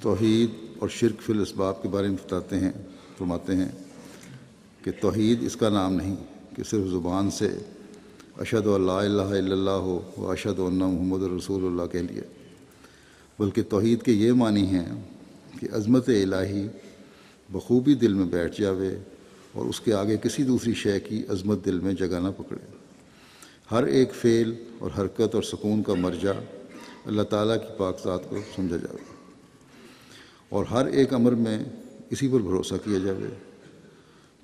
Speaker 1: توحید اور شرک فی الاسباب کے بارے میں فرماتے ہیں کہ توحید اس کا نام نہیں کہ صرف زبان سے اشہد ان لا الہ الا اللہ ہو و اشہد ان محمد رسول اللہ کہہ لیا، بلکہ توحید کے یہ معنی ہیں کہ عظمت الہی بخوبی دل میں بیٹھ جاوے اور اس کے آگے کسی دوسری شے کی عظمت دل میں جگہ نہ پکڑے۔ ہر ایک فعل اور حرکت اور سکون کا مرجع اللہ تعالیٰ کی پاک ذات کو سمجھا جاوے، اور ہر ایک امر میں اسی پر بھروسہ کیا جاوے،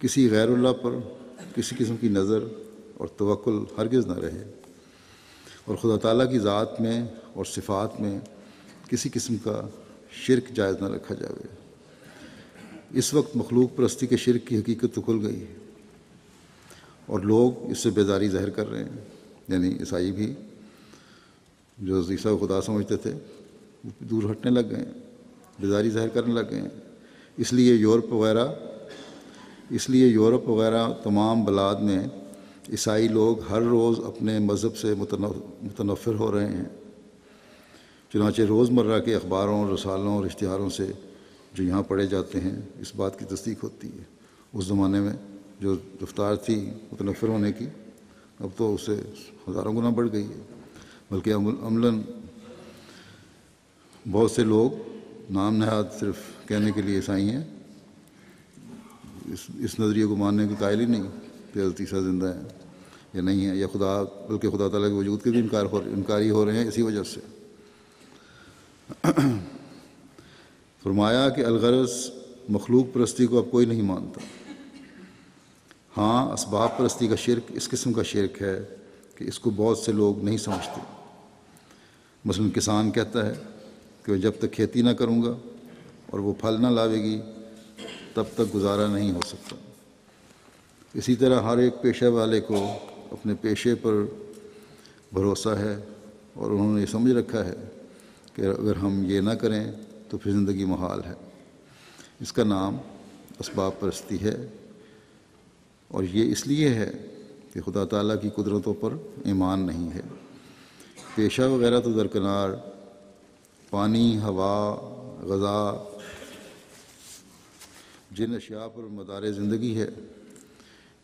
Speaker 1: کسی غیر اللہ پر کسی قسم کی نظر اور توکل ہرگز نہ رہے، اور خدا تعالیٰ کی ذات میں اور صفات میں کسی قسم کا شرک جائز نہ رکھا جاوے۔ اس وقت مخلوق پرستی کے شرک کی حقیقت تو کھل گئی ہے اور لوگ اس سے بیزاری ظاہر کر رہے ہیں، یعنی عیسائی بھی جو عیسیٰ کو خدا سمجھتے تھے وہ دور ہٹنے لگ گئے ہیں، بیزاری ظاہر کرنے لگ گئے ہیں۔ اس لیے یورپ وغیرہ تمام بلاد میں عیسائی لوگ ہر روز اپنے مذہب سے متنفر ہو رہے ہیں، چنانچہ روزمرہ کے اخباروں، رسالوں اور اشتہاروں سے جو یہاں پڑھے جاتے ہیں اس بات کی تصدیق ہوتی ہے۔ اس زمانے میں جو رفتار تھی متنفر ہونے کی، اب تو اس سے ہزاروں گنا بڑھ گئی ہے، بلکہ عملاً بہت سے لوگ نام نہاد صرف کہنے کے لیے عیسائی ہیں، اس نظریے کو ماننے کے قائل ہی نہیں کہ حضرت عیسیٰ زندہ ہیں یا نہیں ہیں، یا بلکہ خدا تعالیٰ کے وجود کے بھی انکاری ہو رہے ہیں اسی وجہ سے۔ فرمایا کہ الغرض مخلوق پرستی کو اب کوئی نہیں مانتا۔ ہاں، اسباب پرستی کا شرک اس قسم کا شرک ہے کہ اس کو بہت سے لوگ نہیں سمجھتے۔ مثلاً کسان کہتا ہے کہ جب تک کھیتی نہ کروں گا اور وہ پھل نہ لاوے گی تب تک گزارا نہیں ہو سکتا۔ اسی طرح ہر ایک پیشہ والے کو اپنے پیشے پر بھروسہ ہے اور انہوں نے یہ سمجھ رکھا ہے کہ اگر ہم یہ نہ کریں تو پھر زندگی محال ہے۔ اس کا نام اسباب پرستی ہے، اور یہ اس لیے ہے کہ خدا تعالیٰ کی قدرتوں پر ایمان نہیں ہے۔ پیشہ وغیرہ تو درکنار، پانی، ہوا، غذا، جن اشیاء پر مدار زندگی ہے،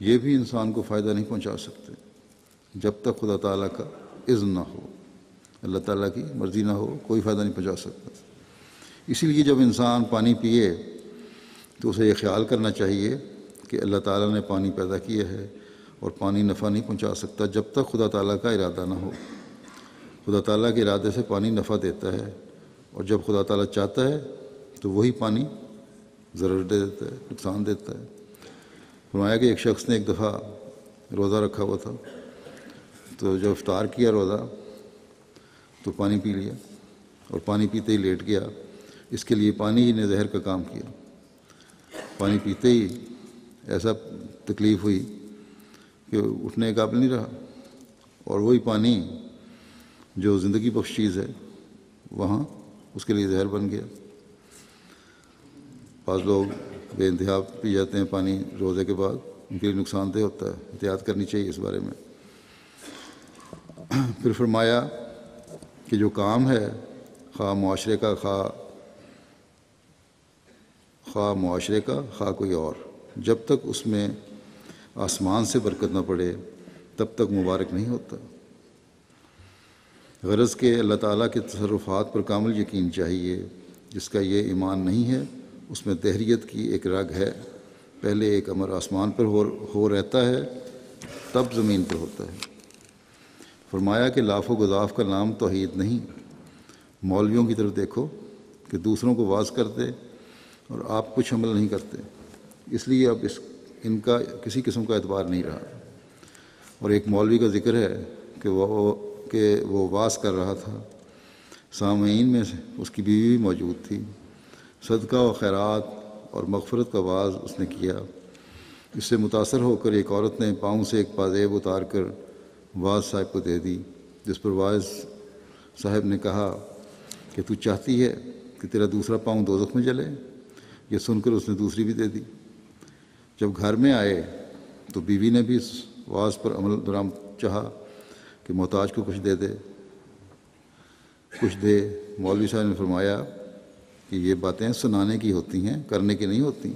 Speaker 1: یہ بھی انسان کو فائدہ نہیں پہنچا سکتے جب تک خدا تعالیٰ کا اذن نہ ہو، اللہ تعالیٰ کی مرضی نہ ہو، کوئی فائدہ نہیں پہنچا سکتا۔ اسی لیے جب انسان پانی پیے تو اسے یہ خیال کرنا چاہیے کہ اللہ تعالیٰ نے پانی پیدا کیا ہے اور پانی نفع نہیں پہنچا سکتا جب تک خدا تعالیٰ کا ارادہ نہ ہو۔ خدا تعالیٰ کے ارادے سے پانی نفع دیتا ہے، اور جب خدا تعالیٰ چاہتا ہے تو وہی پانی ضرر دے دیتا ہے، نقصان دیتا ہے۔ فرمایا کہ ایک شخص نے ایک دفعہ روزہ رکھا ہوا تھا، تو جب افطار کیا روزہ تو پانی پی لیا، اور پانی پیتے ہی لیٹ گیا۔ اس کے لیے پانی ہی نے زہر کا کام کیا۔ پانی پیتے ہی ایسا تکلیف ہوئی کہ اٹھنے کے قابل نہیں رہا، اور وہی پانی جو زندگی بخش چیز ہے وہاں اس کے لیے زہر بن گیا۔ بعض لوگ بے انتہا پی جاتے ہیں پانی روزے کے بعد، ان کے لیے نقصان دہ ہوتا ہے، احتیاط کرنی چاہیے اس بارے میں۔ پھر فرمایا کہ جو کام ہے، خواہ معاشرے کا خواہ کوئی اور، جب تک اس میں آسمان سے برکت نہ پڑے تب تک مبارک نہیں ہوتا۔ غرض کہ اللہ تعالیٰ کے تصرفات پر کامل یقین چاہیے۔ جس کا یہ ایمان نہیں ہے اس میں دہریت کی ایک رگ ہے۔ پہلے ایک امر آسمان پر ہو رہتا ہے، تب زمین پر ہوتا ہے۔ فرمایا کہ لاف و گزاف کا نام توحید نہیں۔ مولویوں کی طرف دیکھو کہ دوسروں کو واعظ کرتے اور آپ کچھ عمل نہیں کرتے، اس لیے اب ان کا کسی قسم کا اعتبار نہیں رہا۔ اور ایک مولوی کا ذکر ہے کہ وہ واعظ کر رہا تھا، سامعین میں اس کی بیوی بھی موجود تھی۔ صدقہ و خیرات اور مغفرت کا واعظ اس نے کیا۔ اس سے متاثر ہو کر ایک عورت نے پاؤں سے ایک پازیب اتار کر واعظ صاحب کو دے دی، جس پر واعظ صاحب نے کہا کہ تو چاہتی ہے کہ تیرا دوسرا پاؤں دوزخ میں جلے؟ یہ سن کر اس نے دوسری بھی دے دی۔ جب گھر میں آئے تو بیوی نے بھی اس واعظ پر عمل درآمد چاہا کہ محتاج کو کچھ دے۔ مولوی صاحب نے فرمایا کہ یہ باتیں سنانے کی ہوتی ہیں، کرنے کی نہیں ہوتی،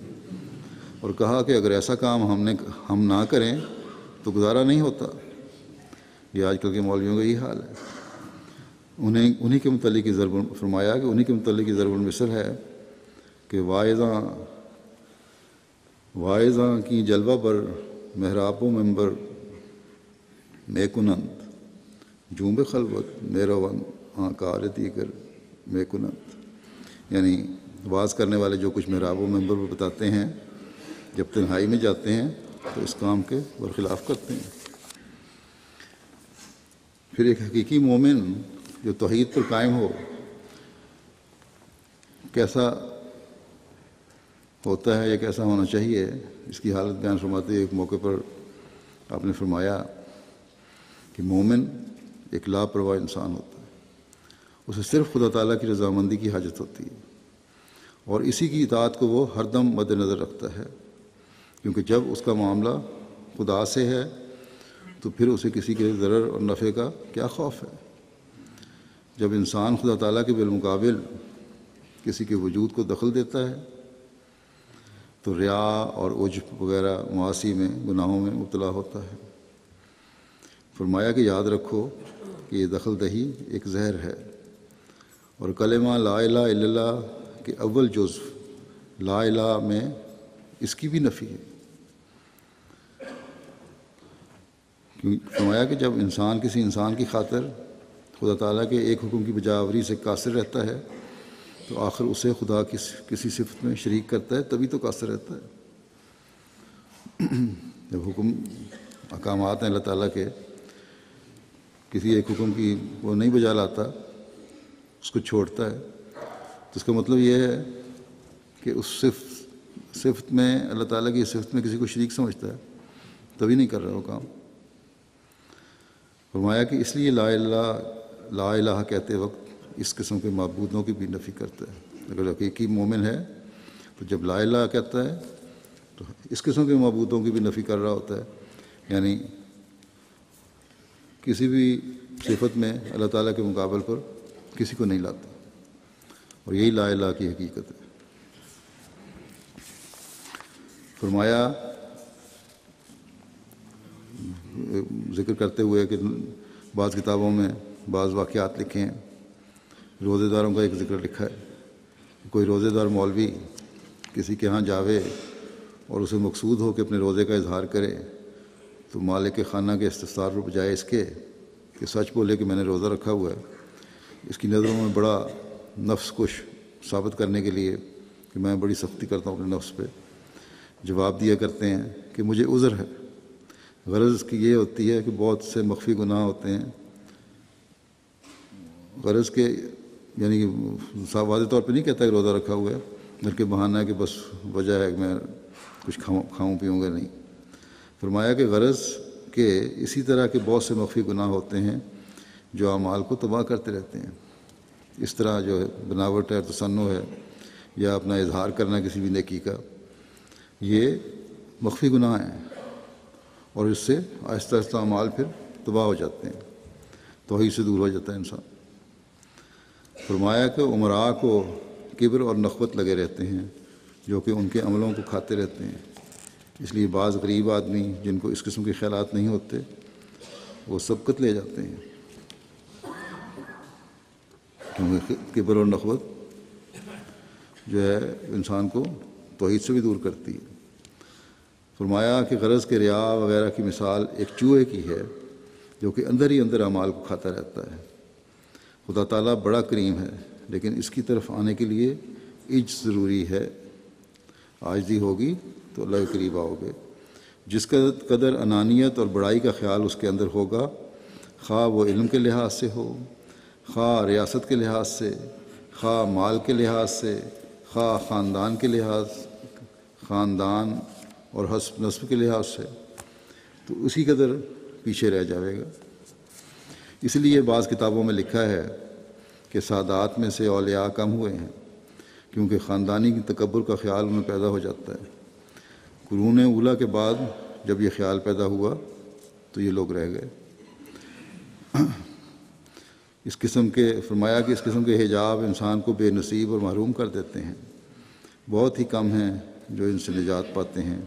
Speaker 1: اور کہا کہ اگر ایسا کام ہم نہ کریں تو گزارا نہیں ہوتا۔ یہ آج کل کے مولویوں کا یہی حال ہے۔ انہی کے متعلق فرمایا کہ انہی کے متعلق ضرب المثل ہے کہ واعظاں کی جلوہ بر محراب و منبر میں کنند، جوں بے خلوت میرا ون کار دیگر میں کنند۔ یعنی واعظ کرنے والے جو کچھ محراب و منبر پر بتاتے ہیں، جب تنہائی میں جاتے ہیں تو اس کام کے برخلاف کرتے ہیں۔ پھر ایک حقیقی مومن جو توحید پر قائم ہو کیسا ہوتا ہے یا کیسا ہونا چاہیے، اس کی حالت بیان فرماتے ایک موقع پر آپ نے فرمایا کہ مومن ایک لاپرواہ انسان ہوتا ہے، اسے صرف خدا تعالیٰ کی رضامندی کی حاجت ہوتی ہے، اور اسی کی اطاعت کو وہ ہر دم مد نظر رکھتا ہے، کیونکہ جب اس کا معاملہ خدا سے ہے تو پھر اسے کسی کے ضرر اور نفع کا کیا خوف ہے۔ جب انسان خدا تعالیٰ کے بالمقابل کسی کے وجود کو دخل دیتا ہے تو ریا اور عجب وغیرہ معاصی میں، گناہوں میں مبتلا ہوتا ہے۔ فرمایا کہ یاد رکھو کہ یہ دخل دہی ایک زہر ہے، اور کلمہ لا الہ الا اللہ کے اول جزو لا الہ میں اس کی بھی نفی ہے۔ فرمایا کہ جب انسان کسی انسان کی خاطر خدا تعالیٰ کے ایک حکم کی بجاوری سے قاصر رہتا ہے تو آخر اسے خدا کسی صفت میں شریک کرتا ہے، تبھی تو قاصر رہتا ہے۔ جب حکم احکامات ہیں اللہ تعالیٰ کے، کسی ایک حکم کی وہ نہیں بجا لاتا، اس کو چھوڑتا ہے، تو اس کا مطلب یہ ہے کہ اس صفت میں، اللہ تعالیٰ کی صفت میں کسی کو شریک سمجھتا ہے، تبھی نہیں کر رہا وہ کام۔ فرمایا کہ اس لیے لا الہ کہتے وقت اس قسم کے معبودوں کی بھی نفی کرتا ہے۔ اگر حقیقی مومن ہے تو جب لا الہ کہتا ہے تو اس قسم کے معبودوں کی بھی نفی کر رہا ہوتا ہے، یعنی کسی بھی صفت میں اللہ تعالیٰ کے مقابل پر کسی کو نہیں لاتا، اور یہی لا الہ کی حقیقت ہے۔ فرمایا ذکر کرتے ہوئے کہ بعض کتابوں میں بعض واقعات لکھے ہیں، روزے داروں کا ایک ذکر لکھا ہے۔ کوئی روزے دار مولوی کسی کے ہاں جاوے اور اسے مقصود ہو کہ اپنے روزے کا اظہار کرے تو مالک خانہ کے استفسار پر بجائے اس کے کہ سچ بولے کہ میں نے روزہ رکھا ہوا ہے، اس کی نظروں میں بڑا نفس کش ثابت کرنے کے لیے کہ میں بڑی سختی کرتا ہوں اپنے نفس پہ، جواب دیا کرتے ہیں کہ مجھے عذر ہے۔ غرض اس کی یہ ہوتی ہے کہ بہت سے مخفی گناہ ہوتے ہیں، غرض کے یعنی واضح طور پہ نہیں کہتا کہ روزہ رکھا ہوا ہے، بلکہ بہانہ ہے کہ بس وجہ ہے کہ میں کچھ کھاؤں پیوں گا نہیں۔ فرمایا کہ غرض کہ اسی طرح کے بہت سے مخفی گناہ ہوتے ہیں جو اعمال کو تباہ کرتے رہتے ہیں۔ اس طرح جو ہے بناوٹ ہے، تصنع ہے، یا اپنا اظہار کرنا کسی بھی نیکی کا، یہ مخفی گناہ ہیں، اور اس سے آہستہ آہستہ اعمال پھر تباہ ہو جاتے ہیں، توحید سے دور ہو جاتا ہے انسان۔ فرمایا کہ عمراء کو کبر اور نخوت لگے رہتے ہیں جو کہ ان کے عملوں کو کھاتے رہتے ہیں، اس لیے بعض غریب آدمی جن کو اس قسم کے خیالات نہیں ہوتے وہ سبقت لے جاتے ہیں، کیونکہ کبر اور نخوت جو ہے انسان کو توحید سے بھی دور کرتی ہے۔ فرمایا کہ غرض کے ریا وغیرہ کی مثال ایک چوہے کی ہے جو کہ اندر ہی اندر اعمال کو کھاتا رہتا ہے۔ خدا تعالیٰ بڑا کریم ہے، لیکن اس کی طرف آنے کے لیے عجز ضروری ہے۔ عاجزی ہوگی تو اللہ کے قریب آؤ گے۔ جس قدر انانیت اور بڑائی کا خیال اس کے اندر ہوگا، خواہ وہ علم کے لحاظ سے ہو، خواہ ریاست کے لحاظ سے، خواہ مال کے لحاظ سے، خواہ خاندان اور حسب نسب کے لحاظ سے، تو اسی قدر پیچھے رہ جائے گا۔ اس لیے بعض کتابوں میں لکھا ہے کہ سادات میں سے اولیاء کم ہوئے ہیں، کیونکہ خاندانی کی تکبر کا خیال انہیں پیدا ہو جاتا ہے۔ قرون اولیٰ کے بعد جب یہ خیال پیدا ہوا تو یہ لوگ رہ گئے۔ فرمایا کہ اس قسم کے حجاب انسان کو بے نصیب اور محروم کر دیتے ہیں، بہت ہی کم ہیں جو ان سے نجات پاتے ہیں۔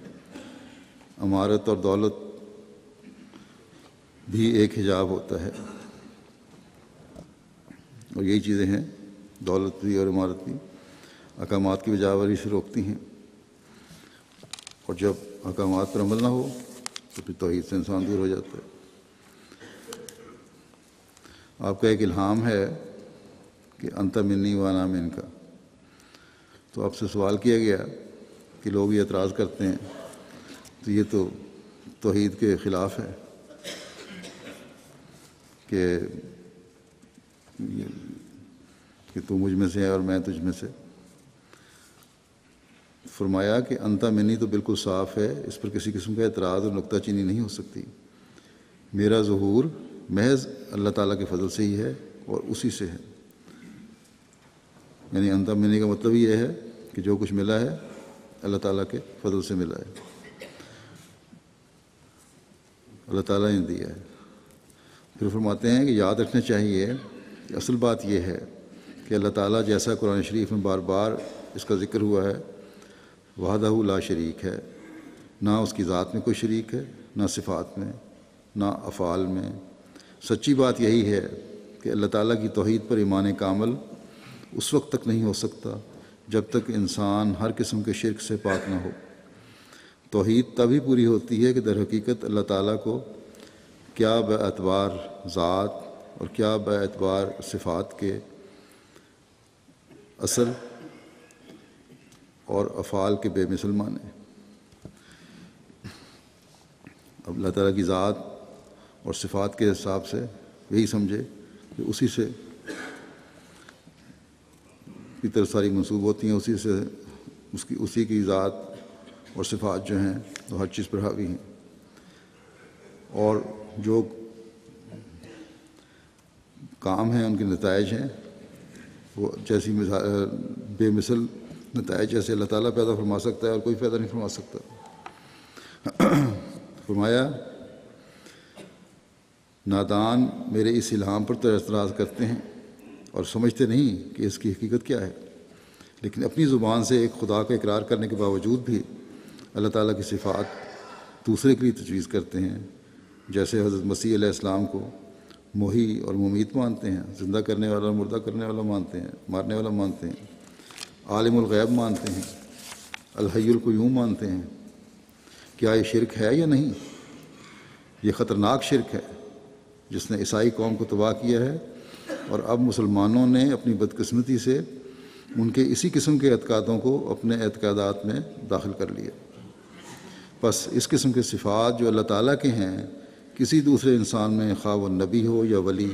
Speaker 1: امارت اور دولت بھی ایک حجاب ہوتا ہے، اور یہی چیزیں ہیں، دولت بھی اور امارت بھی، احکامات کی بجاوری سے روکتی ہیں، اور جب احکامات پر عمل نہ ہو تو پھر توحید سے انسان دور ہو جاتا ہے۔ آپ کا ایک الہام ہے کہ انت منی وانا منکا، تو آپ سے سوال کیا گیا کہ لوگ یہ اعتراض کرتے ہیں تو یہ تو توحید کے خلاف ہے کہ تو مجھ میں سے ہے اور میں تجھ میں سے۔ فرمایا کہ انت منی تو بالکل صاف ہے، اس پر کسی قسم کا اعتراض اور نکتہ چینی نہیں ہو سکتی۔ میرا ظہور محض اللہ تعالیٰ کے فضل سے ہی ہے اور اسی سے ہے، یعنی انت منی کا مطلب یہ ہے کہ جو کچھ ملا ہے اللہ تعالیٰ کے فضل سے ملا ہے، اللہ تعالیٰ نے دیا ہے۔ پھر فرماتے ہیں کہ یاد رکھنا چاہیے کہ اصل بات یہ ہے کہ اللہ تعالیٰ جیسا قرآن شریف میں بار بار اس کا ذکر ہوا ہے، وحدہ لا شریک ہے، نہ اس کی ذات میں کوئی شریک ہے، نہ صفات میں، نہ افعال میں۔ سچی بات یہی ہے کہ اللہ تعالیٰ کی توحید پر ایمان کامل اس وقت تک نہیں ہو سکتا جب تک انسان ہر قسم کے شرک سے پاک نہ ہو۔ توحید تبھی پوری ہوتی ہے کہ در حقیقت اللہ تعالیٰ کو کیا باعتبار ذات اور کیا باعتبار صفات کے اصل اور افعال کے بے مثل مانے۔ اب اللہ تعالیٰ کی ذات اور صفات کے حساب سے یہی سمجھے کہ اسی سے کی طرف ساری منسوب ہوتی ہیں، اسی سے اسی کی ذات اور صفات جو ہیں وہ ہر چیز پر حاوی ہیں، اور جو کام ہیں ان کے نتائج ہیں وہ جیسی بے مثل نتائج جیسے اللہ تعالیٰ پیدا فرما سکتا ہے اور کوئی پیدا نہیں فرما سکتا۔ فرمایا نادان میرے اس الہام پر تو اعتراض کرتے ہیں اور سمجھتے نہیں کہ اس کی حقیقت کیا ہے، لیکن اپنی زبان سے ایک خدا کا اقرار کرنے کے باوجود بھی اللہ تعالیٰ کی صفات دوسرے کے لیے تجویز کرتے ہیں، جیسے حضرت مسیح علیہ السلام کو محی اور ممیت مانتے ہیں، زندہ کرنے والا اور مردہ کرنے والا مانتے ہیں، مارنے والا مانتے ہیں، عالم الغیب مانتے ہیں، الحی القیوم مانتے ہیں۔ کیا یہ شرک ہے یا نہیں؟ یہ خطرناک شرک ہے جس نے عیسائی قوم کو تباہ کیا ہے، اور اب مسلمانوں نے اپنی بدقسمتی سے ان کے اسی قسم کے اعتقادوں کو اپنے اعتقادات میں داخل کر لیا۔ بس اس قسم کے صفات جو اللہ تعالیٰ کے ہیں کسی دوسرے انسان میں خواہ وہ نبی ہو یا ولی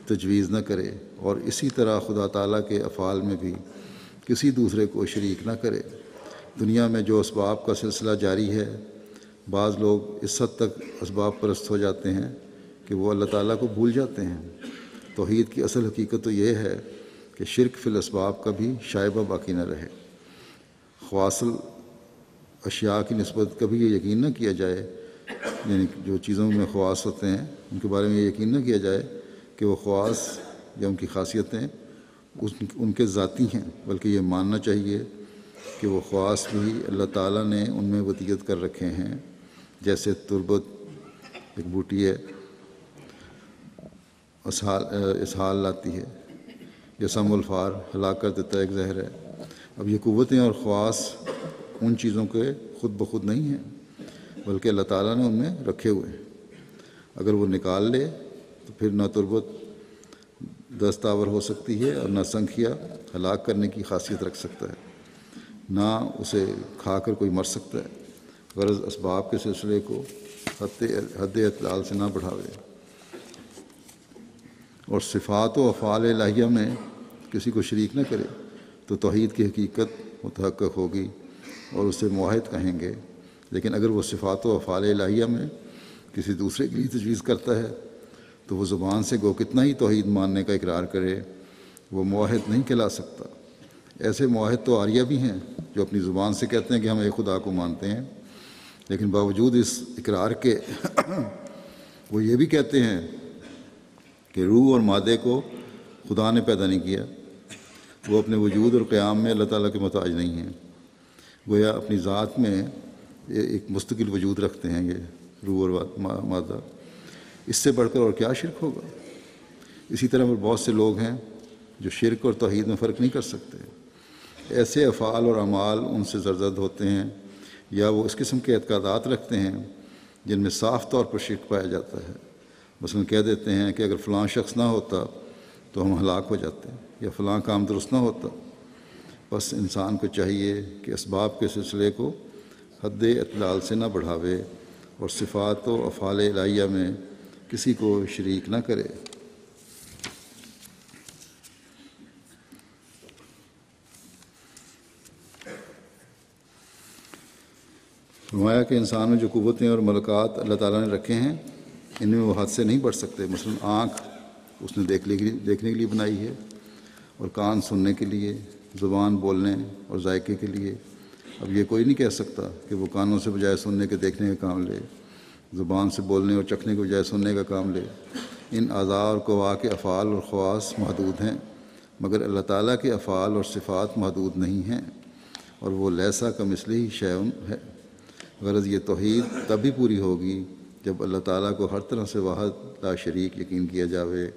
Speaker 1: تجویز نہ کرے، اور اسی طرح خدا تعالیٰ کے افعال میں بھی کسی دوسرے کو شریک نہ کرے۔ دنیا میں جو اسباب کا سلسلہ جاری ہے، بعض لوگ اس حد تک اسباب پرست ہو جاتے ہیں کہ وہ اللہ تعالیٰ کو بھول جاتے ہیں۔ توحید کی اصل حقیقت تو یہ ہے کہ شرک فی الاسباب کا بھی شائبہ باقی نہ رہے۔ خواص اشیاء کی نسبت کبھی یہ یقین نہ کیا جائے، یعنی جو چیزوں میں خواص ہوتے ہیں ان کے بارے میں یہ یقین نہ کیا جائے کہ وہ خواص یا ان کی خاصیتیں ان کے ذاتی ہیں، بلکہ یہ ماننا چاہیے کہ وہ خواص بھی اللہ تعالیٰ نے ان میں ودیت کر رکھے ہیں، جیسے تربت ایک بوٹی ہے، اسحال لاتی ہے، یا سم الفار ہلاک کر دیتا ہے، ایک زہر ہے۔ اب یہ قوتیں اور خواص ان چیزوں کے خود بخود نہیں ہیں، بلکہ اللہ تعالیٰ نے ان میں رکھے ہوئے ہیں۔ اگر وہ نکال لے تو پھر نہ تربت دستاور ہو سکتی ہے اور نہ سنکھیا ہلاک کرنے کی خاصیت رکھ سکتا ہے، نہ اسے کھا کر کوئی مر سکتا ہے۔ غرض اسباب کے سلسلے کو حد اطلال سے نہ بڑھاوے، اور صفات و افعال الہیہ میں کسی کو شریک نہ کرے، تو توحید کی حقیقت متحقق ہوگی اور اسے موحد کہیں گے۔ لیکن اگر وہ صفات و افعال الہیہ میں کسی دوسرے کی تجویز کرتا ہے تو وہ زبان سے گو کتنا ہی توحید ماننے کا اقرار کرے، وہ موحد نہیں کہلا سکتا۔ ایسے موحد تو آریہ بھی ہیں جو اپنی زبان سے کہتے ہیں کہ ہم ایک خدا کو مانتے ہیں، لیکن باوجود اس اقرار کے وہ یہ بھی کہتے ہیں کہ روح اور مادے کو خدا نے پیدا نہیں کیا، وہ اپنے وجود اور قیام میں اللہ تعالیٰ کے محتاج نہیں ہیں، گویا اپنی ذات میں ایک مستقل وجود رکھتے ہیں یہ روح اور مادہ۔ اس سے بڑھ کر اور کیا شرک ہوگا؟ اسی طرح بہت سے لوگ ہیں جو شرک اور توحید میں فرق نہیں کر سکتے۔ ایسے افعال اور اعمال ان سے زرزد ہوتے ہیں، یا وہ اس قسم کے اعتقادات رکھتے ہیں جن میں صاف طور پر شرک پایا جاتا ہے۔ مثلا کہہ دیتے ہیں کہ اگر فلاں شخص نہ ہوتا تو ہم ہلاک ہو جاتے، یا فلاں کام درست نہ ہوتا۔ بس انسان کو چاہیے کہ اسباب کے سلسلے کو حد اطلال سے نہ بڑھاوے اور صفات و افعال الہیہ میں کسی کو شریک نہ کرے۔ فرمایا کہ انسان میں جو قوتیں اور ملکات اللہ تعالیٰ نے رکھے ہیں ان میں وہ حد سے نہیں بڑھ سکتے۔ مثلا آنکھ اس نے دیکھنے کے لیے بنائی ہے، اور کان سننے کے لیے، زبان بولنے اور ذائقے کے لیے۔ اب یہ کوئی نہیں کہہ سکتا کہ وہ کانوں سے بجائے سننے کے دیکھنے کا کام لے، زبان سے بولنے اور چکھنے کے بجائے سننے کا کام لے، ان اعضاء اور قوا کے افعال اور خواص محدود ہیں، مگر اللہ تعالیٰ کے افعال اور صفات محدود نہیں ہیں، اور وہ لیسا کمثلہ شیء ہے۔ غرض یہ توحید تب بھی پوری ہوگی جب اللہ تعالیٰ کو ہر طرح سے واحد لا شریک یقین کیا جاوے،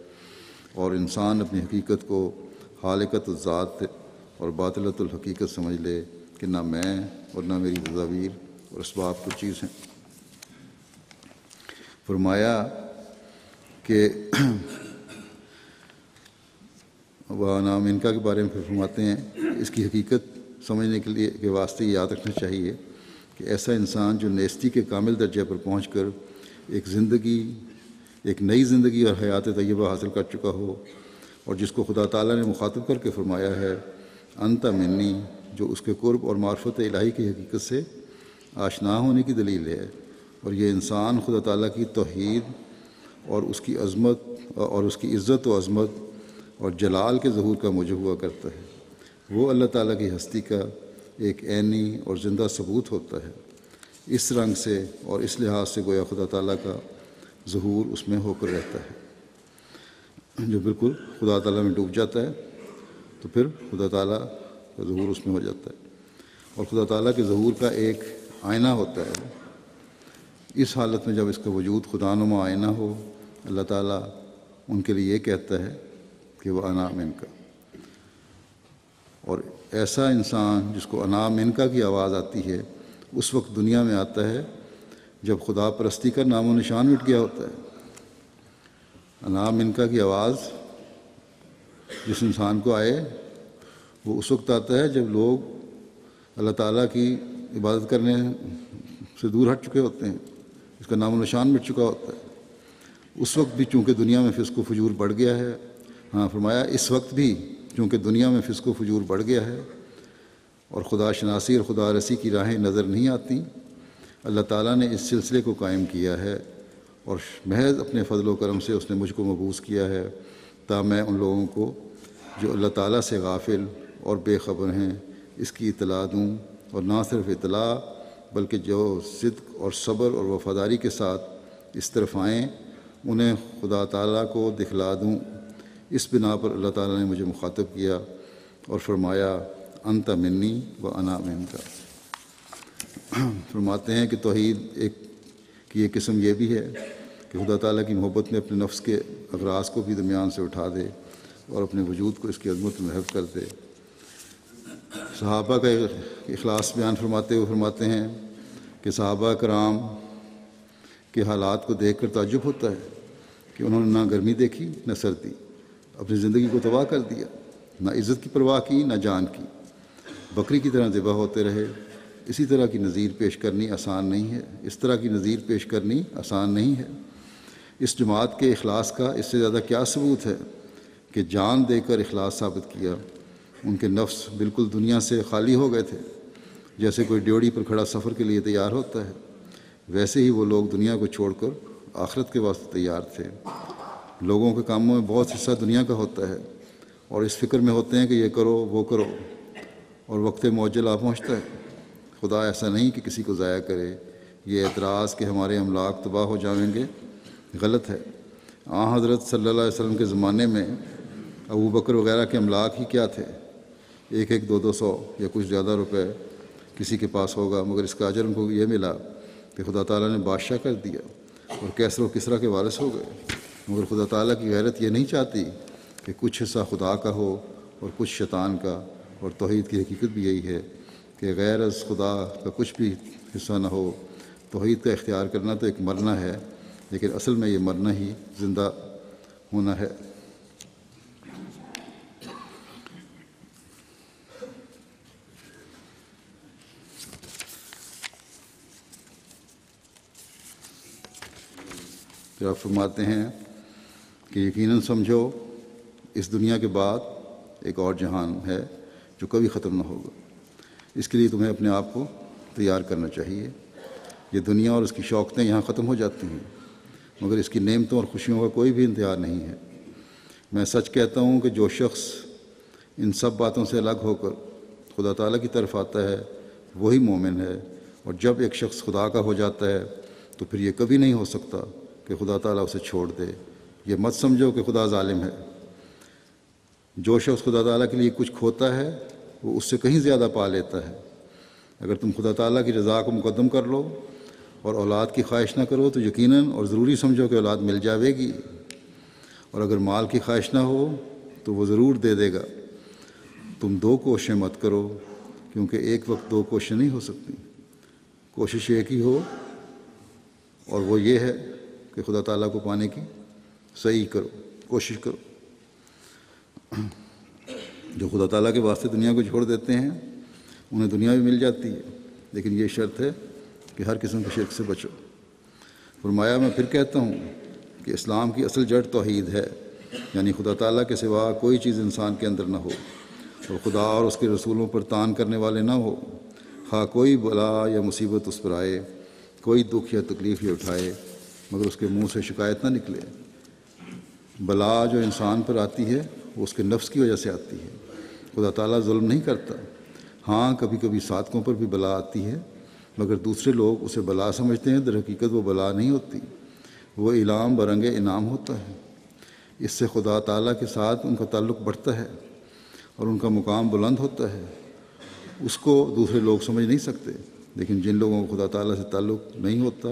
Speaker 1: اور انسان اپنی حقیقت کو خالقۃ الذات اور باطلۃ الحقیقت سمجھ لے کہ نہ میں اور نہ میری تدابیر اور اسباب کچھ چیز ہیں۔ فرمایا کہ وہ نام انکا کے بارے میں پھر فرماتے ہیں، اس کی حقیقت سمجھنے کے لیے کے واسطے یاد رکھنا چاہیے کہ ایسا انسان جو نیستی کے کامل درجے پر پہنچ کر ایک نئی زندگی اور حیات طیبہ حاصل کر چکا ہو، اور جس کو خدا تعالیٰ نے مخاطب کر کے فرمایا ہے انت منی، جو اس کے قرب اور معرفت الہی کی حقیقت سے آشنا ہونے کی دلیل ہے، اور یہ انسان خدا تعالیٰ کی توحید اور اس کی عظمت اور اس کی عزت و عظمت اور جلال کے ظہور کا موجب ہوا کرتا ہے۔ وہ اللہ تعالیٰ کی ہستی کا ایک عینی اور زندہ ثبوت ہوتا ہے، اس رنگ سے اور اس لحاظ سے گویا خدا تعالیٰ کا ظہور اس میں ہو کر رہتا ہے۔ جو بالکل خدا تعالیٰ میں ڈوب جاتا ہے تو پھر خدا تعالیٰ کا ظہور اس میں ہو جاتا ہے، اور خدا تعالیٰ کے ظہور کا ایک آئینہ ہوتا ہے۔ اس حالت میں جب اس کا وجود خدا نما آئینہ ہو، اللہ تعالیٰ ان کے لیے یہ کہتا ہے کہ وہ انا منکا، اور ایسا انسان جس کو انا منکا کی آواز آتی ہے اس وقت دنیا میں آتا ہے جب خدا پرستی کا نام و نشان مٹ گیا ہوتا ہے۔ انا منکا کی آواز جس انسان کو آئے وہ اس وقت آتا ہے جب لوگ اللہ تعالیٰ کی عبادت کرنے سے دور ہٹ چکے ہوتے ہیں، اس کا نام و نشان مٹ چکا ہوتا ہے۔ اس وقت بھی چونکہ دنیا میں فسق و فجور بڑھ گیا ہے، فرمایا اس وقت بھی چونکہ دنیا میں فسق و فجور بڑھ گیا ہے اور خدا شناسی اور خدا رسی کی راہیں نظر نہیں آتی، اللہ تعالیٰ نے اس سلسلے کو قائم کیا ہے، اور محض اپنے فضل و کرم سے اس نے مجھ کو مبعوث کیا ہے تا میں ان لوگوں کو جو اللہ تعالیٰ سے غافل اور بے خبر ہیں اس کی اطلاع دوں، اور نہ صرف اطلاع بلکہ جو صدق اور صبر اور وفاداری کے ساتھ اس طرف آئیں انہیں خدا تعالیٰ کو دکھلا دوں۔ اس بنا پر اللہ تعالیٰ نے مجھے مخاطب کیا اور فرمایا انت منی و انا منکا۔ فرماتے ہیں کہ توحید کی ایک قسم یہ بھی ہے کہ خدا تعالیٰ کی محبت میں اپنے نفس کے اغراض کو بھی درمیان سے اٹھا دے اور اپنے وجود کو اس کی عظمت میں محو کر دے۔ صحابہ کا اخلاص بیان فرماتے ہوئے فرماتے ہیں کہ صحابہ کرام کے حالات کو دیکھ کر تعجب ہوتا ہے کہ انہوں نے نہ گرمی دیکھی نہ سردی، اپنی زندگی کو تباہ کر دیا، نہ عزت کی پرواہ کی نہ جان کی، بکری کی طرح ذبح ہوتے رہے۔ اسی طرح کی نظیر پیش کرنی آسان نہیں ہے، اس طرح کی نظیر پیش کرنی آسان نہیں ہے۔ اس جماعت کے اخلاص کا اس سے زیادہ کیا ثبوت ہے کہ جان دے کر اخلاص ثابت کیا۔ ان کے نفس بالکل دنیا سے خالی ہو گئے تھے، جیسے کوئی ڈیوڑی پر کھڑا سفر کے لیے تیار ہوتا ہے، ویسے ہی وہ لوگ دنیا کو چھوڑ کر آخرت کے واسطے تیار تھے۔ لوگوں کے کاموں میں بہت حصہ دنیا کا ہوتا ہے اور اس فکر میں ہوتے ہیں کہ یہ کرو وہ کرو، اور وقت موجل آ پہنچتا ہے۔ خدا ایسا نہیں کہ کسی کو ضائع کرے۔ یہ اعتراض کہ ہمارے املاک تباہ ہو جائیں گے غلط ہے۔ حضرت صلی اللہ علیہ وسلم کے زمانے میں ابو بکر وغیرہ کے املاک ہی کیا تھے، ایک 200 یا کچھ زیادہ روپے کسی کے پاس ہوگا، مگر اس کا اجر ان کو یہ ملا کہ خدا تعالیٰ نے بادشاہ کر دیا اور کیسر و کسریٰ کے وارث ہو گئے۔ مگر خدا تعالیٰ کی غیرت یہ نہیں چاہتی کہ کچھ حصہ خدا کا ہو اور کچھ شیطان کا، اور توحید کی حقیقت بھی یہی ہے کہ غیر از خدا کا کچھ بھی حصہ نہ ہو۔ توحید کا اختیار کرنا تو ایک مرنا ہے، لیکن اصل میں یہ مرنا ہی زندہ ہونا ہے۔ پھر آپ فرماتے ہیں کہ یقیناً سمجھو اس دنیا کے بعد ایک اور جہان ہے جو کبھی ختم نہ ہوگا۔ اس کے لیے تمہیں اپنے آپ کو تیار کرنا چاہیے۔ یہ دنیا اور اس کی شوقتیں یہاں ختم ہو جاتی ہیں، مگر اس کی نعمتوں اور خوشیوں کا کوئی بھی انتہا نہیں ہے۔ میں سچ کہتا ہوں کہ جو شخص ان سب باتوں سے الگ ہو کر خدا تعالیٰ کی طرف آتا ہے وہی مومن ہے، اور جب ایک شخص خدا کا ہو جاتا ہے تو پھر یہ کبھی نہیں ہو سکتا کہ خدا تعالیٰ اسے چھوڑ دے یہ مت سمجھو کہ خدا ظالم ہے۔ جو شخص خدا تعالیٰ کے لیے کچھ کھوتا ہے وہ اس سے کہیں زیادہ پا لیتا ہے۔ اگر تم خدا تعالیٰ کی رضا کو مقدم کر لو اور اولاد کی خواہش نہ کرو تو یقیناً اور ضروری سمجھو کہ اولاد مل جاوے گی، اور اگر مال کی خواہش نہ ہو تو وہ ضرور دے دے گا۔ تم دو کوششیں مت کرو، کیونکہ ایک وقت دو کوششیں نہیں ہو سکتی۔ کوشش ایک ہی ہو، اور وہ یہ ہے کہ خدا تعالیٰ کو پانے کی صحیح کرو، کوشش کرو۔ جو خدا تعالیٰ کے واسطے دنیا کو چھوڑ دیتے ہیں انہیں دنیا بھی مل جاتی ہے، لیکن یہ شرط ہے کہ ہر قسم کے شرک سے بچو۔ فرمایا میں پھر کہتا ہوں کہ اسلام کی اصل جڑ توحید ہے، یعنی خدا تعالیٰ کے سوا کوئی چیز انسان کے اندر نہ ہو، اور خدا اور اس کے رسولوں پر تان کرنے والے نہ ہو، خواہ کوئی بلا یا مصیبت اس پر آئے، کوئی دکھ یا تکلیف یہ اٹھائے، مگر اس کے منہ سے شکایت نہ نکلے۔ بلا جو انسان پر آتی ہے وہ اس کے نفس کی وجہ سے آتی ہے۔ خدا تعالیٰ ظلم نہیں کرتا۔ ہاں کبھی کبھی صادقوں پر بھی بلا آتی ہے، مگر دوسرے لوگ اسے بلا سمجھتے ہیں، در حقیقت وہ بلا نہیں ہوتی، وہ اعلام برنگ انعام ہوتا ہے۔ اس سے خدا تعالیٰ کے ساتھ ان کا تعلق بڑھتا ہے اور ان کا مقام بلند ہوتا ہے۔ اس کو دوسرے لوگ سمجھ نہیں سکتے، لیکن جن لوگوں کو خدا تعالیٰ سے تعلق نہیں ہوتا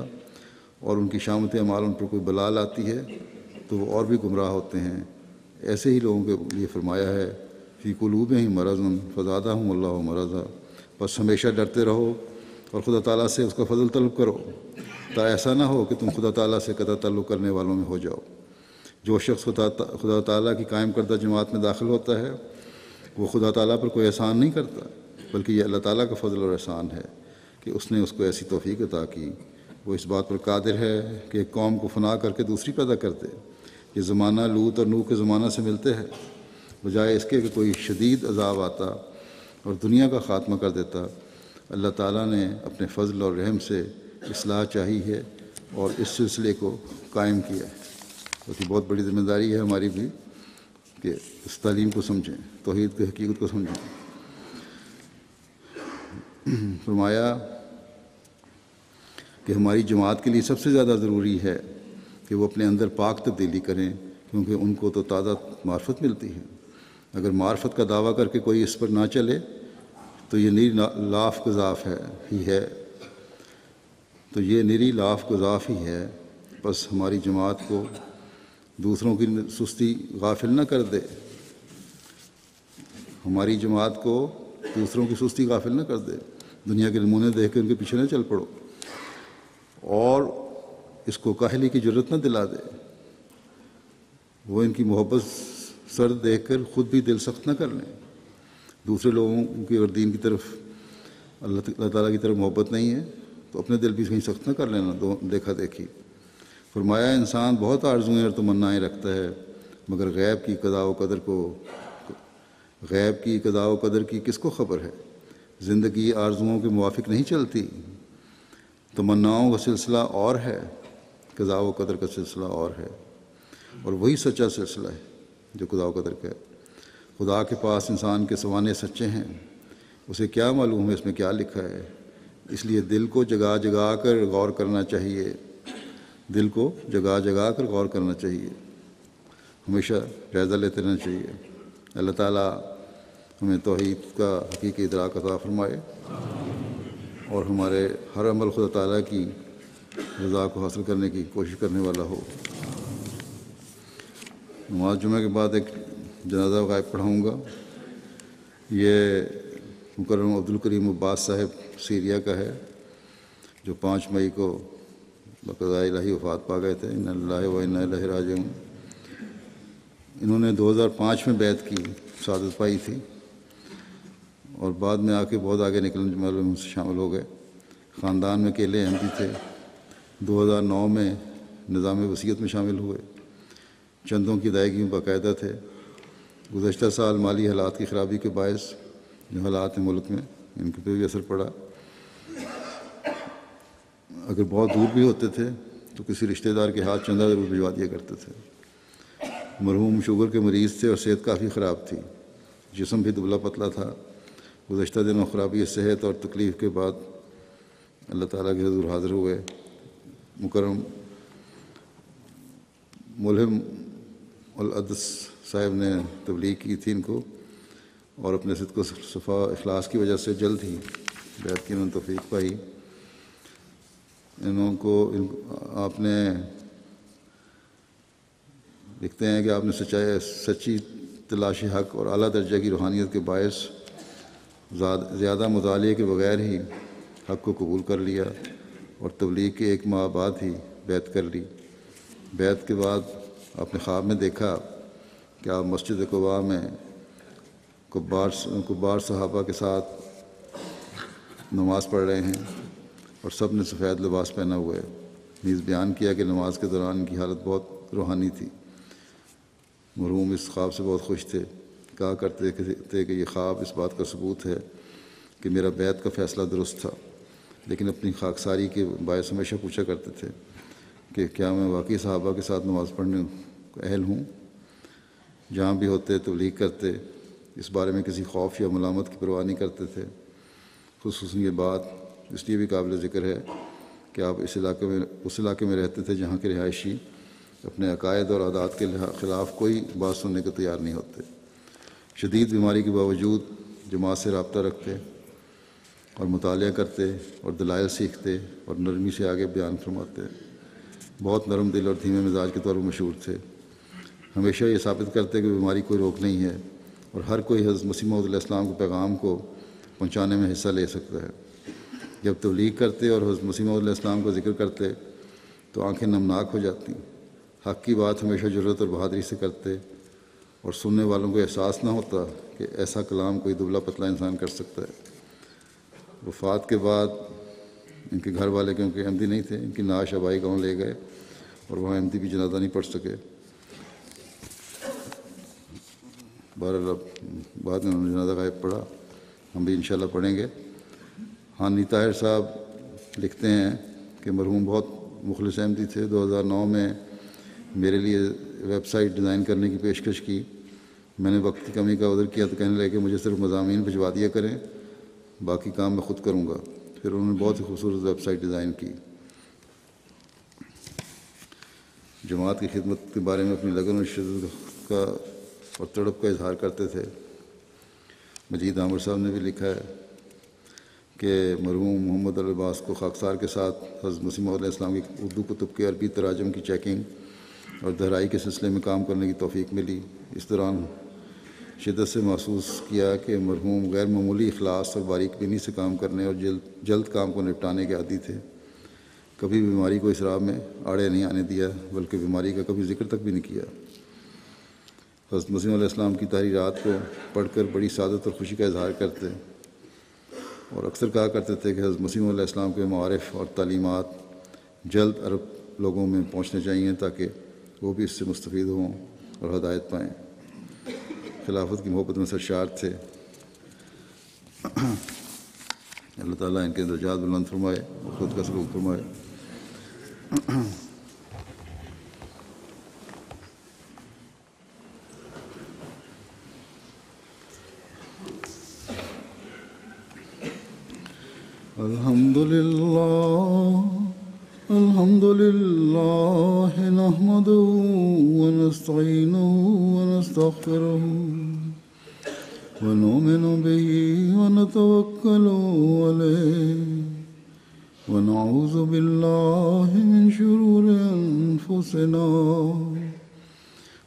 Speaker 1: اور ان کی شامت اعمال ان پر کوئی بلا لاتی ہے تو وہ اور بھی گمراہ ہوتے ہیں۔ ایسے ہی لوگوں کے لیے فرمایا ہے فی قلوبہم مرض فزادہم اللہ مرضا، بس ہمیشہ ڈرتے رہو اور خدا تعالیٰ سے اس کا فضل طلب کرو، تا ایسا نہ ہو کہ تم خدا تعالیٰ سے قطع تعلق کرنے والوں میں ہو جاؤ۔ جو شخص خدا تعالیٰ کی قائم کردہ جماعت میں داخل ہوتا ہے وہ خدا تعالیٰ پر کوئی احسان نہیں کرتا، بلکہ یہ اللہ تعالیٰ کا فضل اور احسان ہے کہ اس نے اس کو ایسی توفیق عطا کی۔ وہ اس بات پر قادر ہے کہ ایک قوم کو فنا کر کے دوسری پیدا کر دے۔ یہ زمانہ لوط اور نوح کے زمانہ سے ملتے ہیں، بجائے اس کے کہ کوئی شدید عذاب آتا اور دنیا کا خاتمہ کر دیتا۔ اللہ تعالیٰ نے اپنے فضل اور رحم سے اصلاح چاہی ہے اور اس سلسلے کو قائم کیا ہے۔ تو بہت بڑی ذمہ داری ہے ہماری بھی کہ اس تعلیم کو سمجھیں، توحید کی حقیقت کو سمجھیں۔ فرمایا کہ ہماری جماعت کے لیے سب سے زیادہ ضروری ہے کہ وہ اپنے اندر پاک تبدیلی کریں، کیونکہ ان کو تو تازہ معرفت ملتی ہے۔ اگر معرفت کا دعویٰ کر کے کوئی اس پر نہ چلے تو یہ نری لاف گزاف ہی ہے۔ بس ہماری جماعت کو دوسروں کی سستی غافل نہ کر دے، ہماری جماعت کو دوسروں کی سستی غافل نہ کر دے، دنیا کے نمونے دیکھ کے ان کے پیچھے نہ چل پڑو اور اس کو کاہلی کی جرت نہ دلا دے۔ وہ ان کی محبت سرد دیکھ کر خود بھی دل سخت نہ کر لیں۔ دوسرے لوگوں کی اور دین کی طرف، اللہ تعالیٰ کی طرف محبت نہیں ہے تو اپنے دل بھی کہیں سخت نہ کر لینا دیکھا دیکھی۔ فرمایا انسان بہت آرزوئیں اور تمنائیں رکھتا ہے، مگر غیب کی قضاء و قدر کی کس کو خبر ہے؟ زندگی آرزوؤں کے موافق نہیں چلتی، تمناؤں کا سلسلہ اور ہے، قضاء و قدر کا سلسلہ اور ہے، اور وہی سچا سلسلہ ہے جو قضاء و قدر کا ہے۔ خدا کے پاس انسان کے سوانے سچے ہیں، اسے کیا معلوم ہے اس میں کیا لکھا ہے؟ اس لیے دل کو جگا جگا کر غور کرنا چاہیے، ہمیشہ جائزہ لیتے رہنا چاہیے۔ اللہ تعالیٰ ہمیں توحید کا حقیقی ادراک عطا فرمائے اور ہمارے ہر عمل خدا تعالیٰ کی رضا کو حاصل کرنے کی کوشش کرنے والا ہو۔ نماز جمعہ کے بعد ایک جنازہ غائب پڑھاؤں گا۔ یہ مکرم عبدالکریم عباس صاحب سیریا کا ہے، جو 5 مئی کو بقضاء الہی وفات پا گئے تھے۔ انا للہ و انا الیہ راجعون۔ انہوں نے 2005 میں بیعت کی، سعادت پائی تھی، اور بعد میں آ کے بہت آگے نکلنے والے میں سے شامل ہو گئے۔ خاندان میں اکیلے احمدی تھے۔ 2009 میں نظام وصیت میں شامل ہوئے، چندوں کی ادائیگی میں باقاعدہ تھے۔ گزشتہ سال مالی حالات کی خرابی کے باعث جو حالات ہیں ملک میں، ان کے پہ بھی اثر پڑا۔ اگر بہت دور بھی ہوتے تھے تو کسی رشتہ دار کے ہاتھ چندہ ضرور بھجوا دیا کرتے تھے۔ مرحوم شوگر کے مریض تھے اور صحت کافی خراب تھی، جسم بھی دبلا پتلا تھا۔ گزشتہ دنوں خرابی صحت اور تکلیف کے بعد اللہ تعالیٰ کے حضور حاضر ہوئے۔ مکرم ملہم العدس صاحب نے تبلیغ کی تھی ان کو، اور اپنے صدق و صفا اخلاص کی وجہ سے جلد ہی بیعت کی انہوں نے توفیق پائی۔ آپ نے لکھتے ہیں کہ آپ نے سچی تلاش حق اور اعلیٰ درجے کی روحانیت کے باعث زیادہ مطالعے کے بغیر ہی حق کو قبول کر لیا، اور تبلیغ کے 1 ماہ بعد ہی بیعت کر لی۔ بیعت کے بعد آپ نے خواب میں دیکھا کہ آپ مسجد قباء میں کبار صحابہ کے ساتھ نماز پڑھ رہے ہیں، اور سب نے سفید لباس پہنا ہوا ہے۔ نیز بیان کیا کہ نماز کے دوران ان کی حالت بہت روحانی تھی۔ مرحوم اس خواب سے بہت خوش تھے، کہا کرتے تھے کہ یہ خواب اس بات کا ثبوت ہے کہ میرا بیعت کا فیصلہ درست تھا، لیکن اپنی خاکساری کے باعث ہمیشہ پوچھا کرتے تھے کہ کیا میں واقعی صحابہ کے ساتھ نماز پڑھنے کا اہل ہوں؟ جہاں بھی ہوتے تبلیغ کرتے، اس بارے میں کسی خوف یا ملامت کی پرواہ نہیں کرتے تھے۔ خصوصاً یہ بات اس لیے بھی قابل ذکر ہے کہ آپ اس علاقے میں رہتے تھے جہاں کے رہائشی اپنے عقائد اور عادات کے خلاف کوئی بات سننے کو تیار نہیں ہوتے۔ شدید بیماری کے باوجود جماعت سے رابطہ رکھتے اور مطالعہ کرتے اور دلائل سیکھتے اور نرمی سے آگے بیان فرماتے۔ بہت نرم دل اور دھیمے مزاج کے طور پر مشہور تھے۔ ہمیشہ یہ ثابت کرتے کہ بیماری کوئی روک نہیں ہے اور ہر کوئی حضرت مسیح موعود علیہ السلام کے پیغام کو پہنچانے میں حصہ لے سکتا ہے۔ جب تبلیغ کرتے اور حضرت مسیح موعود علیہ السلام کا ذکر کرتے تو آنکھیں نمناک ہو جاتیں۔ حق کی بات ہمیشہ جرأت اور بہادری سے کرتے، اور سننے والوں کو احساس نہ ہوتا کہ ایسا کلام کوئی دبلا پتلا انسان کر سکتا ہے۔ وفات کے بعد ان کے گھر والے، کیونکہ احمدی نہیں تھے، ان کی نعش آبائی گاؤں لے گئے اور وہاں احمدی بھی جنازہ نہیں پڑھ سکے۔ بہرحال بعد میں انہوں نے جنازہ غائب پڑھا، ہم بھی انشاءاللہ پڑھیں گے۔ حانی طاہر صاحب لکھتے ہیں کہ مرحوم بہت مخلص احمدی تھے۔ 2009 میں میرے لیے ویب سائٹ ڈیزائن کرنے کی پیشکش کی۔ میں نے وقت کی کمی کا عذر کیا تو کہنے لگے کہ مجھے صرف مضامین بھجوا دیا کریں، باقی کام میں خود کروں گا۔ پھر انہوں نے بہت ہی خوبصورت ویب سائٹ ڈیزائن کی۔ جماعت کی خدمت کے بارے میں اپنی لگن اور شدت کا اور تڑپ کا اظہار کرتے تھے۔ مجید عامر صاحب نے بھی لکھا ہے کہ مرحوم محمد العباس کو خاکسار کے ساتھ حضرت مسیح موعود علیہ السلام کی اردو کتب کے عربی تراجم کی چیکنگ اور دہرائی کے سلسلے میں کام کرنے کی توفیق ملی۔ اس دوران شدت سے محسوس کیا کہ مرحوم غیر معمولی اخلاص اور باریک بینی سے کام کرنے اور جلد کام کو نپٹانے کے عادی تھے۔ کبھی بیماری کو اسراف میں آڑے نہیں آنے دیا، بلکہ بیماری کا کبھی ذکر تک بھی نہیں کیا۔ حضرت مسیح علیہ السلام کی تحریرات کو پڑھ کر بڑی سعادت اور خوشی کا اظہار کرتے، اور اکثر کہا کرتے تھے کہ حضرت مسیح علیہ السلام کے معارف اور تعلیمات جلد عرب لوگوں میں پہنچنے چاہیے تاکہ وہ بھی اس سے مستفید ہوں اور ہدایت پائیں۔ خلافت کی محبت میں سرشار تھے۔ اللہ تعالیٰ ان کے درجات بلند فرمائے اور خود کا سلوک فرمائے۔ الحمد لله نحمده ونستعينه ونستغفره ونؤمن به ونتوكل عليه ونعوذ بالله من شرور أنفسنا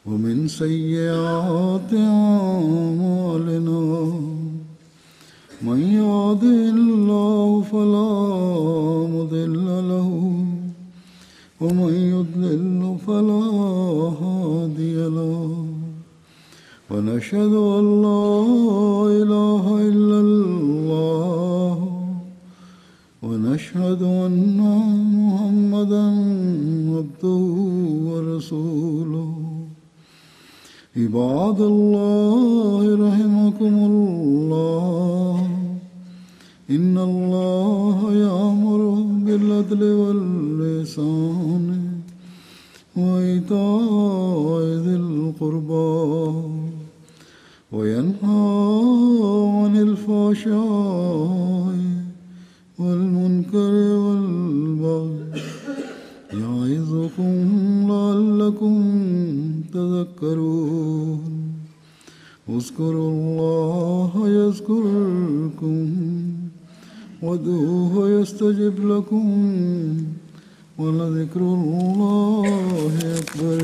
Speaker 1: ومن سيئات أعمالنا من يهده الله فلا مضل له ومن يضلل فلا هادي له ونشهد أن لا إله إلا الله ونشهد أن محمدا عبده ورسوله عباد الله رحمكم الله إن الله يأمر بالعدل والإحسان وإيتاء ذي القربى وينهى عن الفحشاء والمنكر والبغي يعظكم لعلكم تذكرون تذكرون اذكروا الله يذكركم وادعوه يستجب لكم ولذكر الله أكبر